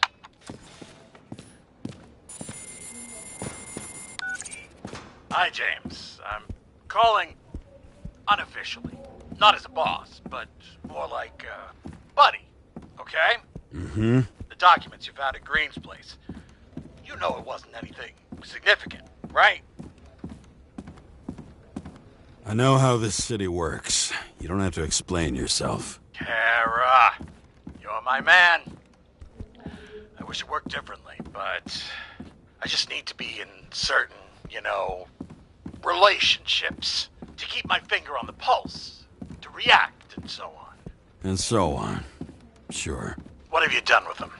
Speaker 5: Hi, James. I'm calling unofficially. Not as a boss, but more like a buddy, okay?
Speaker 3: Mm-hmm.
Speaker 5: The documents you found at Green's place. You know it wasn't anything significant, right?
Speaker 3: I know how this city works. You don't have to explain yourself.
Speaker 5: Kara, you're my man. I wish it worked differently, but I just need to be in certain, relationships to keep my finger on the pulse, to react and so on.
Speaker 3: And so on. Sure.
Speaker 5: What have you done with them?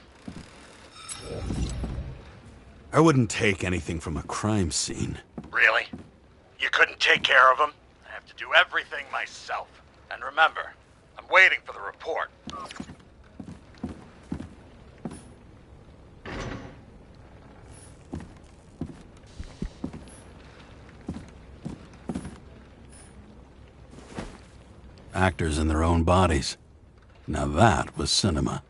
Speaker 3: I wouldn't take anything from a crime scene.
Speaker 5: Really? You couldn't take care of them? I have to do everything myself. And remember, I'm waiting for the report.
Speaker 3: actors in their own bodies. Now that was cinema.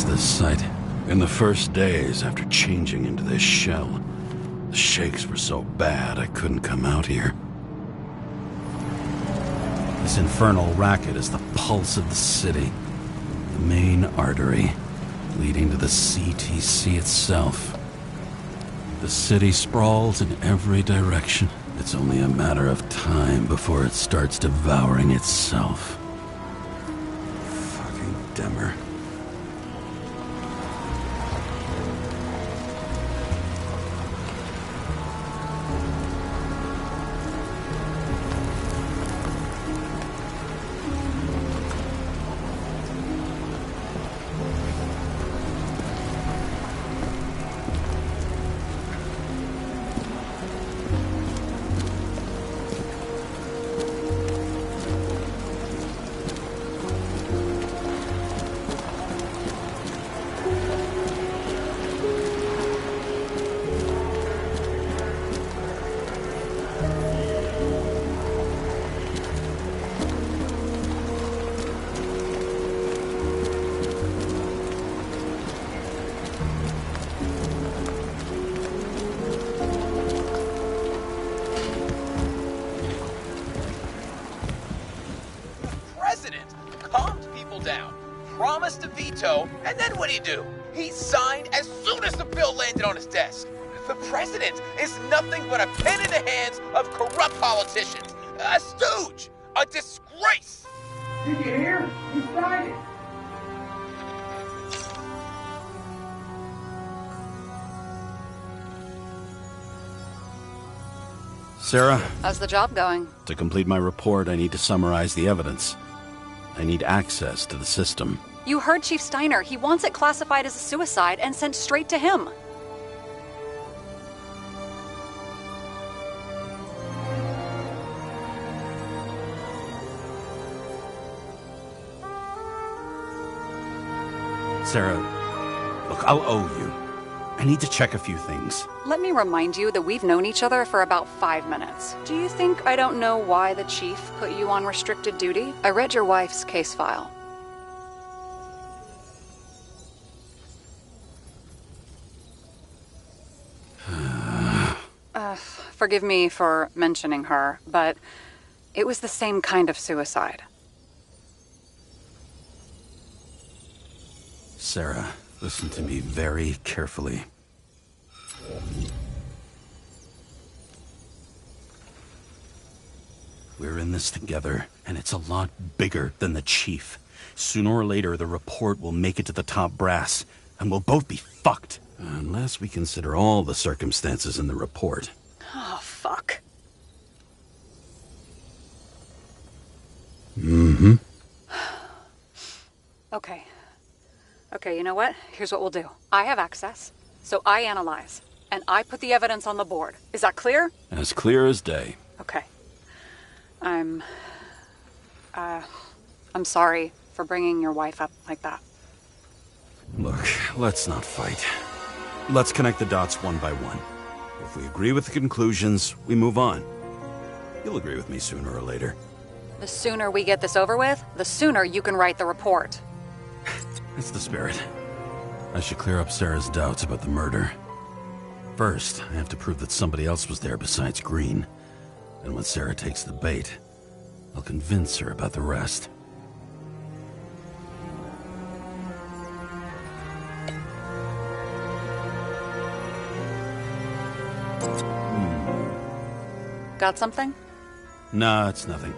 Speaker 3: This site. In the first days after changing into this shell, the shakes were so bad I couldn't come out here. This infernal racket is the pulse of the city, the main artery leading to the CTC itself. The city sprawls in every direction. It's only a matter of time before it starts devouring itself. Fucking Demmer.
Speaker 8: Promised to veto, and then what do? He signed as soon as the bill landed on his desk. The president is nothing but a pen in the hands of corrupt politicians. A stooge! A disgrace!
Speaker 9: Did you hear? He signed it.
Speaker 3: Sarah?
Speaker 6: How's the job going?
Speaker 3: To complete my report, I need to summarize the evidence. I need access to the system.
Speaker 6: You heard Chief Steiner. He wants it classified as a suicide and sent straight to him.
Speaker 3: Sarah, look, I'll owe you. I need to check a few things.
Speaker 6: Let me remind you that we've known each other for about 5 minutes. Do you think I don't know why the chief put you on restricted duty? I read your wife's case file. Forgive me for mentioning her, but it was the same kind of suicide.
Speaker 3: Sarah, listen to me very carefully. We're in this together, and it's a lot bigger than the chief. Sooner or later, the report will make it to the top brass, and we'll both be fucked. Unless we consider all the circumstances in the report.
Speaker 6: Oh, fuck.
Speaker 3: Mm-hmm.
Speaker 6: Okay. Okay, you know what? Here's what we'll do. I have access, so I analyze, and I put the evidence on the board. Is that clear?
Speaker 3: As clear as day.
Speaker 6: Okay. I'm sorry for bringing your wife up like that.
Speaker 3: Look, let's not fight. Let's connect the dots one by one. If we agree with the conclusions, we move on. You'll agree with me sooner or later.
Speaker 6: The sooner we get this over with, the sooner you can write the report.
Speaker 3: That's the spirit. I should clear up Sarah's doubts about the murder. First, I have to prove that somebody else was there besides Green. And when Sarah takes the bait, I'll convince her about the rest.
Speaker 6: Got something?
Speaker 3: Nah, it's nothing.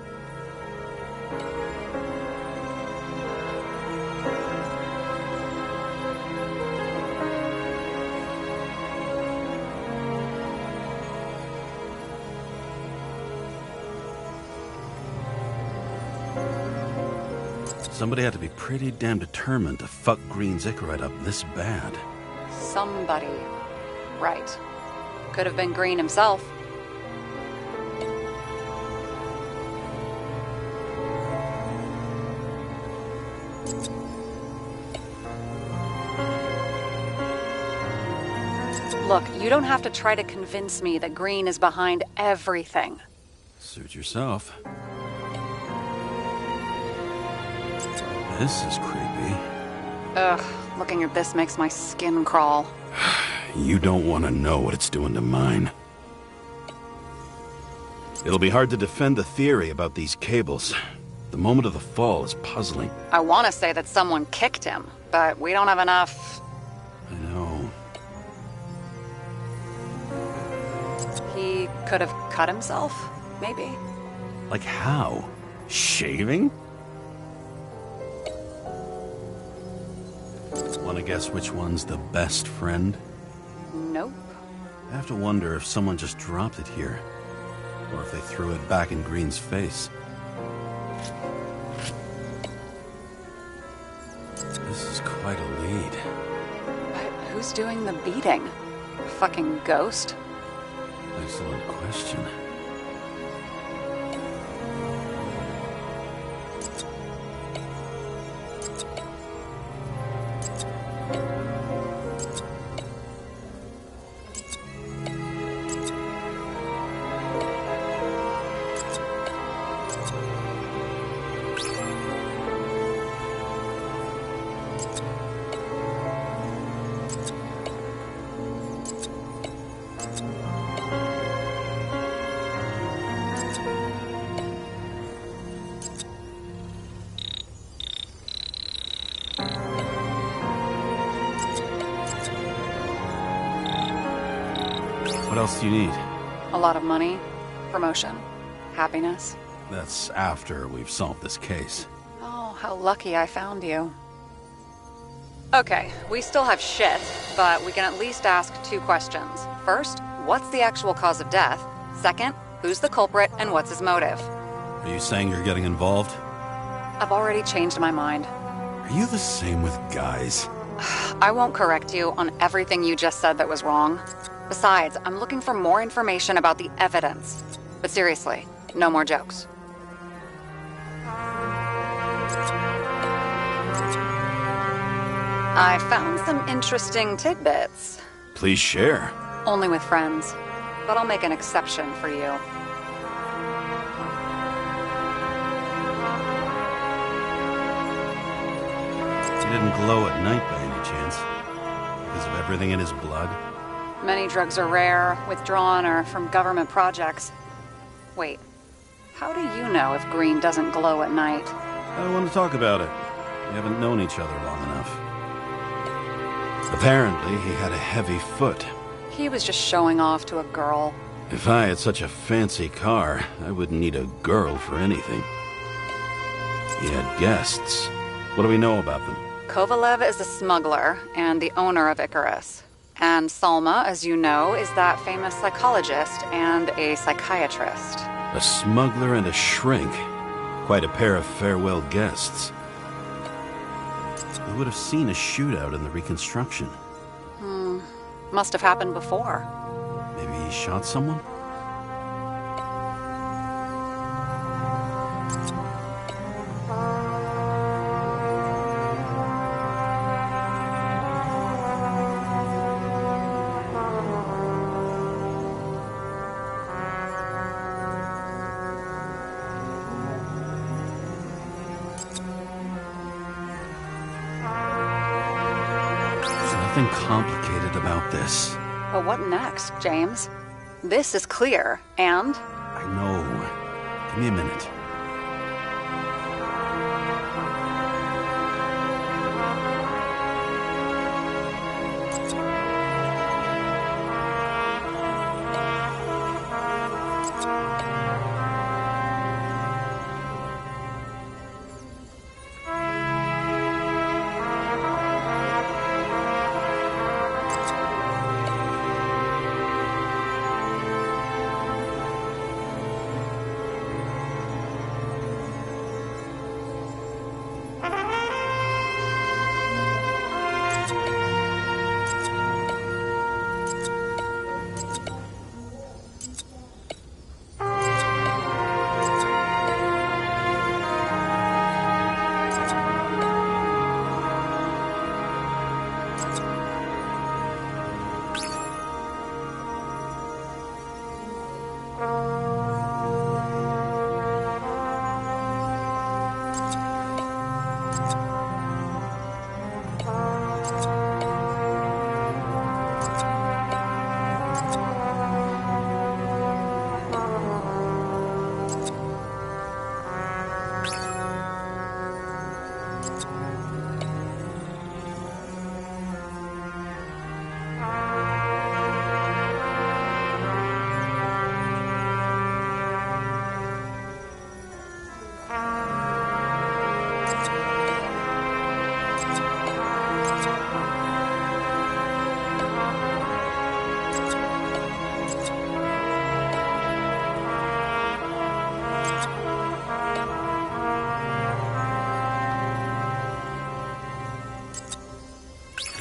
Speaker 3: Somebody had to be pretty damn determined to fuck Green's Icarite up this bad.
Speaker 6: Somebody. Right. Could have been Green himself. Look, you don't have to try to convince me that Green is behind everything.
Speaker 3: Suit yourself. This is creepy.
Speaker 6: Ugh, looking at this makes my skin crawl.
Speaker 3: You don't want to know what it's doing to mine. It'll be hard to defend the theory about these cables. The moment of the fall is puzzling.
Speaker 6: I want to say that someone kicked him, but we don't have enough...
Speaker 3: I know.
Speaker 6: He could have cut himself, maybe?
Speaker 3: Like how? Shaving? Want to guess which one's the best friend?
Speaker 6: Nope.
Speaker 3: I have to wonder if someone just dropped it here. Or if they threw it back in Green's face. This is quite a lead.
Speaker 6: But who's doing the beating? A fucking ghost?
Speaker 3: Excellent question. What else do you need?
Speaker 6: A lot of money, promotion, happiness.
Speaker 3: That's after we've solved this case.
Speaker 6: Oh, how lucky I found you. Okay, we still have shit, but we can at least ask 2 questions. First, what's the actual cause of death? Second, who's the culprit and what's his motive?
Speaker 3: Are you saying you're getting involved?
Speaker 6: I've already changed my mind.
Speaker 3: Are you the same with guys?
Speaker 6: I won't correct you on everything you just said that was wrong. Besides, I'm looking for more information about the evidence. But seriously, no more jokes. I found some interesting tidbits.
Speaker 3: Please share.
Speaker 6: Only with friends. But I'll make an exception for you.
Speaker 3: He didn't glow at night by any chance? Because of everything in his blood?
Speaker 6: Many drugs are rare, withdrawn, or from government projects. Wait, how do you know if Green doesn't glow at night?
Speaker 3: I don't want to talk about it. We haven't known each other long enough. Apparently, he had a heavy foot.
Speaker 6: He was just showing off to a girl.
Speaker 3: If I had such a fancy car, I wouldn't need a girl for anything. He had guests. What do we know about them?
Speaker 6: Kovalev is a smuggler and the owner of Icarus. And Salma, as you know, is that famous psychologist and a psychiatrist.
Speaker 3: A smuggler and a shrink. Quite a pair of farewell guests. We would have seen a shootout in the reconstruction.
Speaker 6: Must have happened before.
Speaker 3: Maybe he shot someone? Nothing complicated about this.
Speaker 6: But what next, James? This is clear, and...
Speaker 3: I know. Give me a minute.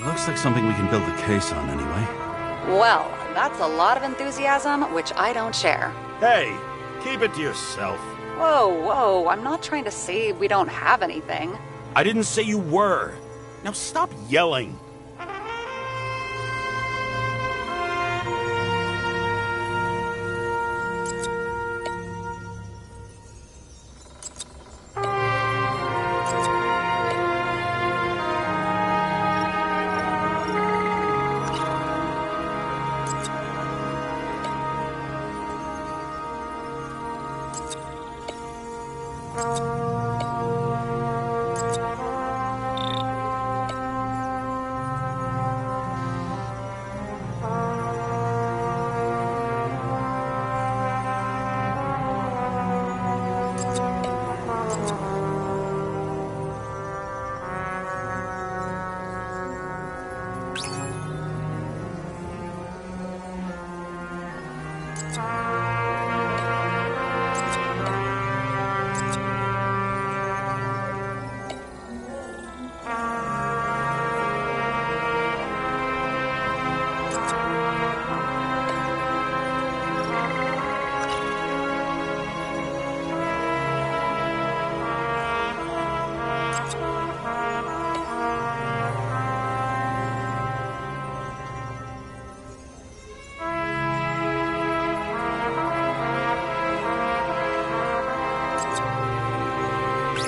Speaker 3: Looks like something we can build a case on anyway.
Speaker 6: Well, that's a lot of enthusiasm, which I don't share.
Speaker 3: Hey, keep it to yourself.
Speaker 6: Whoa, I'm not trying to say we don't have anything.
Speaker 3: I didn't say you were. Now stop yelling.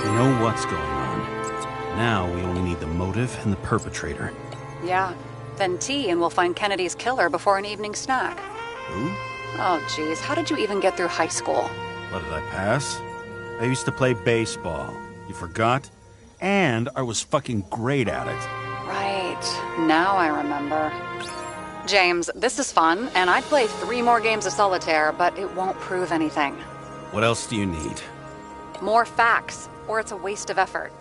Speaker 3: We know what's going on. Now we only need the motive and the perpetrator.
Speaker 6: Yeah, then T and we'll find Kennedy's killer before an evening snack.
Speaker 3: Who?
Speaker 6: Oh, geez, how did you even get through high school?
Speaker 3: What, did I pass? I used to play baseball. You forgot? And I was fucking great at it.
Speaker 6: Right, now I remember. James, this is fun, and I'd play 3 more games of solitaire, but it won't prove anything.
Speaker 3: What else do you need?
Speaker 6: More facts, or it's a waste of effort.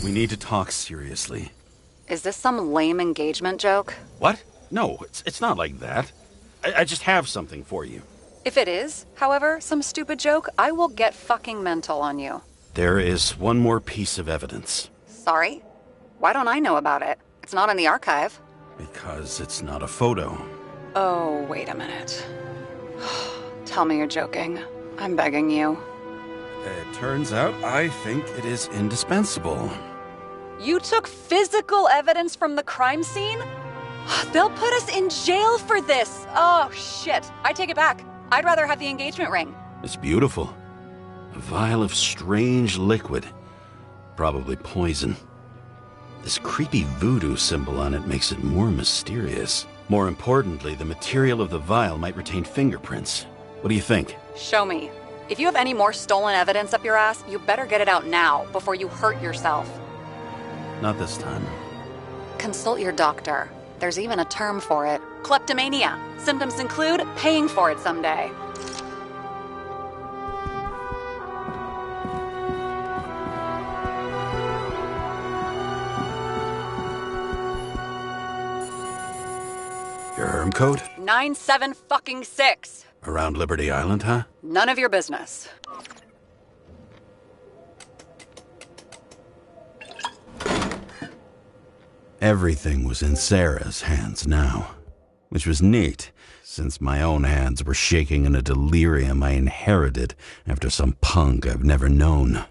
Speaker 3: We need to talk seriously.
Speaker 6: Is this some lame engagement joke?
Speaker 3: What? No, it's not like that. I just have something for you.
Speaker 6: If it is, however, some stupid joke, I will get fucking mental on you.
Speaker 3: There is one more piece of evidence.
Speaker 6: Sorry? Why don't I know about it? It's not in the archive.
Speaker 3: Because it's not a photo.
Speaker 6: Oh, wait a minute. Tell me you're joking. I'm begging you.
Speaker 3: It turns out I think it is indispensable.
Speaker 6: You took physical evidence from the crime scene? They'll put us in jail for this. Oh, shit. I take it back. I'd rather have the engagement ring.
Speaker 3: It's beautiful. A vial of strange liquid. Probably poison. This creepy voodoo symbol on it makes it more mysterious. More importantly, the material of the vial might retain fingerprints. What do you think?
Speaker 6: Show me. If you have any more stolen evidence up your ass, you better get it out now before you hurt yourself.
Speaker 3: Not this time.
Speaker 6: Consult your doctor. There's even a term for it. Kleptomania. Symptoms include paying for it someday.
Speaker 3: Your herm code?
Speaker 6: 97-fucking-6.
Speaker 3: Around Liberty Island, huh?
Speaker 6: None of your business.
Speaker 3: Everything was in Sarah's hands now, which was neat, since my own hands were shaking in a delirium I inherited after some punk I've never known.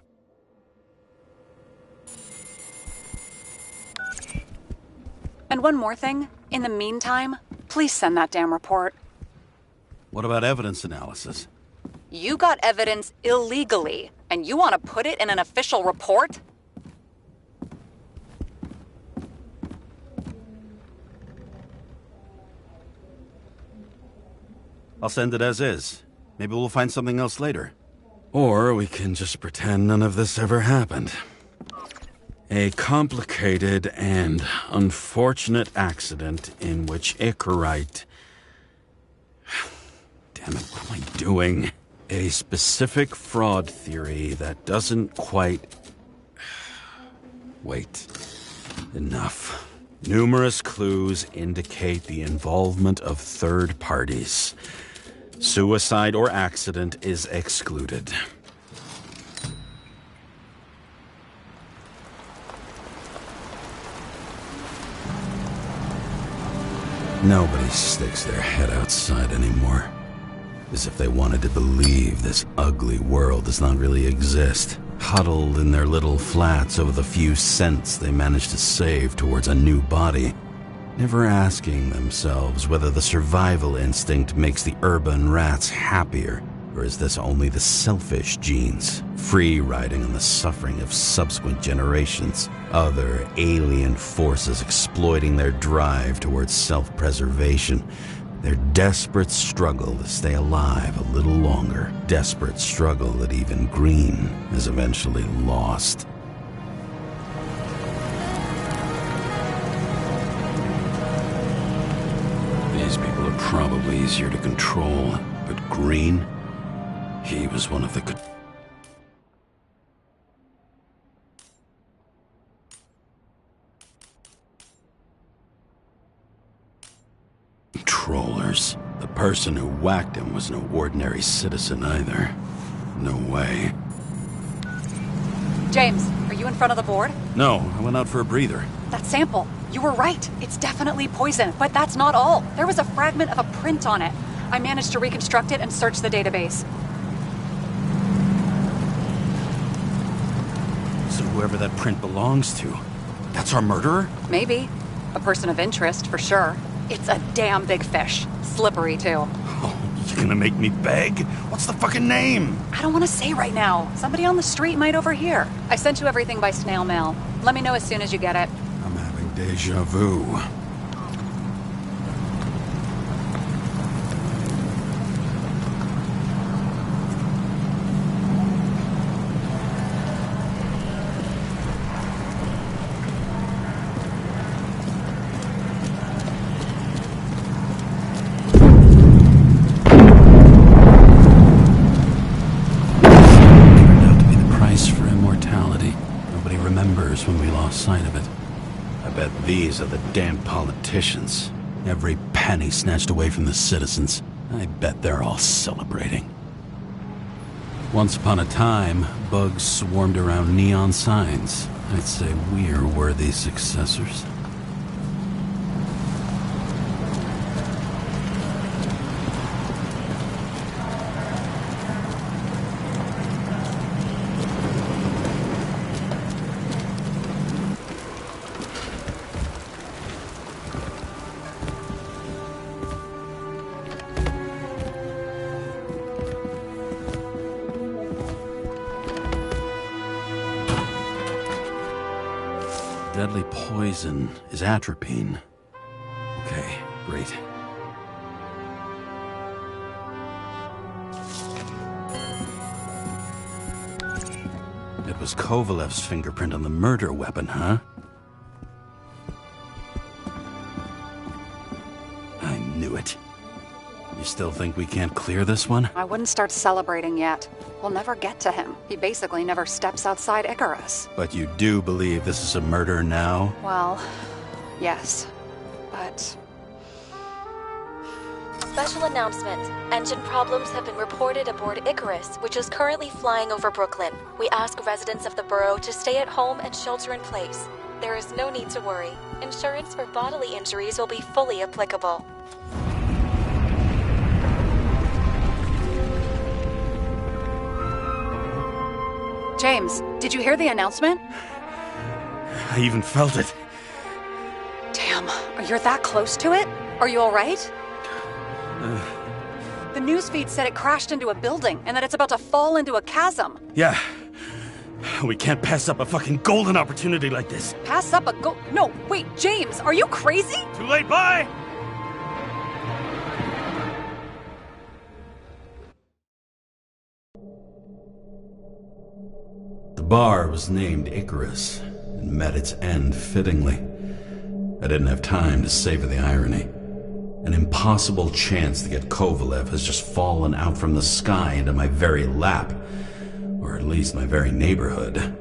Speaker 6: And one more thing. In the meantime, please send that damn report.
Speaker 3: What about evidence analysis?
Speaker 6: You got evidence illegally, and you want to put it in an official report?
Speaker 3: I'll send it as is. Maybe we'll find something else later. Or we can just pretend none of this ever happened. A complicated and unfortunate accident in which Icarite... Damn it, what am I doing? A specific fraud theory that doesn't quite... Wait. Enough. Numerous clues indicate the involvement of third parties. Suicide or accident is excluded. Nobody sticks their head outside anymore. As if they wanted to believe this ugly world does not really exist. Huddled in their little flats over the few cents they managed to save towards a new body. Never asking themselves whether the survival instinct makes the urban rats happier, or is this only the selfish genes, free riding on the suffering of subsequent generations, other alien forces exploiting their drive towards self-preservation, their desperate struggle to stay alive a little longer, desperate struggle that even Green has eventually lost. These people are probably easier to control, but Green, he was one of the controllers. The person who whacked him was no ordinary citizen either. No way.
Speaker 6: James, are you in front of the board?
Speaker 3: No, I went out for a breather.
Speaker 6: That sample. You were right. It's definitely poison, but that's not all. There was a fragment of a print on it. I managed to reconstruct it and search the database.
Speaker 3: So whoever that print belongs to, that's our murderer?
Speaker 6: Maybe. A person of interest, for sure. It's a damn big fish. Slippery, too.
Speaker 3: Oh, you gonna make me beg? What's the fucking name?
Speaker 6: I don't want to say right now. Somebody on the street might overhear. I sent you everything by snail mail. Let me know as soon as you get it.
Speaker 3: I'm having deja vu. When we sight of it. I bet these are the damn politicians. Every penny snatched away from the citizens. I bet they're all celebrating. Once upon a time, bugs swarmed around neon signs. I'd say we're worthy successors. Deadly poison is atropine. Okay, great. It was Kovalev's fingerprint on the murder weapon, huh? I knew it. You still think we can't clear this one?
Speaker 6: I wouldn't start celebrating yet. We'll never get to him. He basically never steps outside Icarus.
Speaker 3: But you do believe this is a murder now?
Speaker 6: Well, yes. But...
Speaker 1: Special announcement. Engine problems have been reported aboard Icarus, which is currently flying over Brooklyn. We ask residents of the borough to stay at home and shelter in place. There is no need to worry. Insurance for bodily injuries will be fully applicable.
Speaker 6: James, did you hear the announcement?
Speaker 3: I even felt it.
Speaker 6: Damn, you're that close to it? Are you alright? The newsfeed said it crashed into a building and that it's about to fall into a chasm.
Speaker 3: Yeah. We can't pass up a fucking golden opportunity like this.
Speaker 6: Pass up a No, wait, James, are you crazy?
Speaker 3: Too late, bye! The bar was named Icarus and met its end fittingly. I didn't have time to savor the irony. An impossible chance to get Kovalev has just fallen out from the sky into my very lap, or at least my very neighborhood.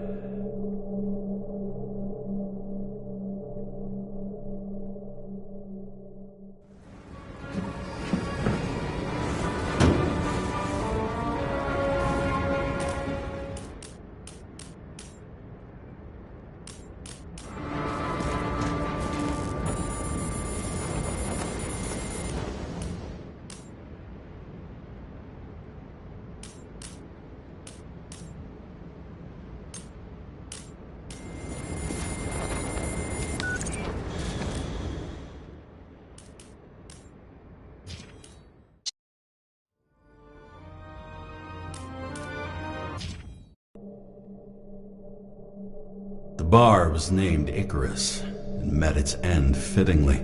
Speaker 3: The bar was named Icarus and met its end fittingly.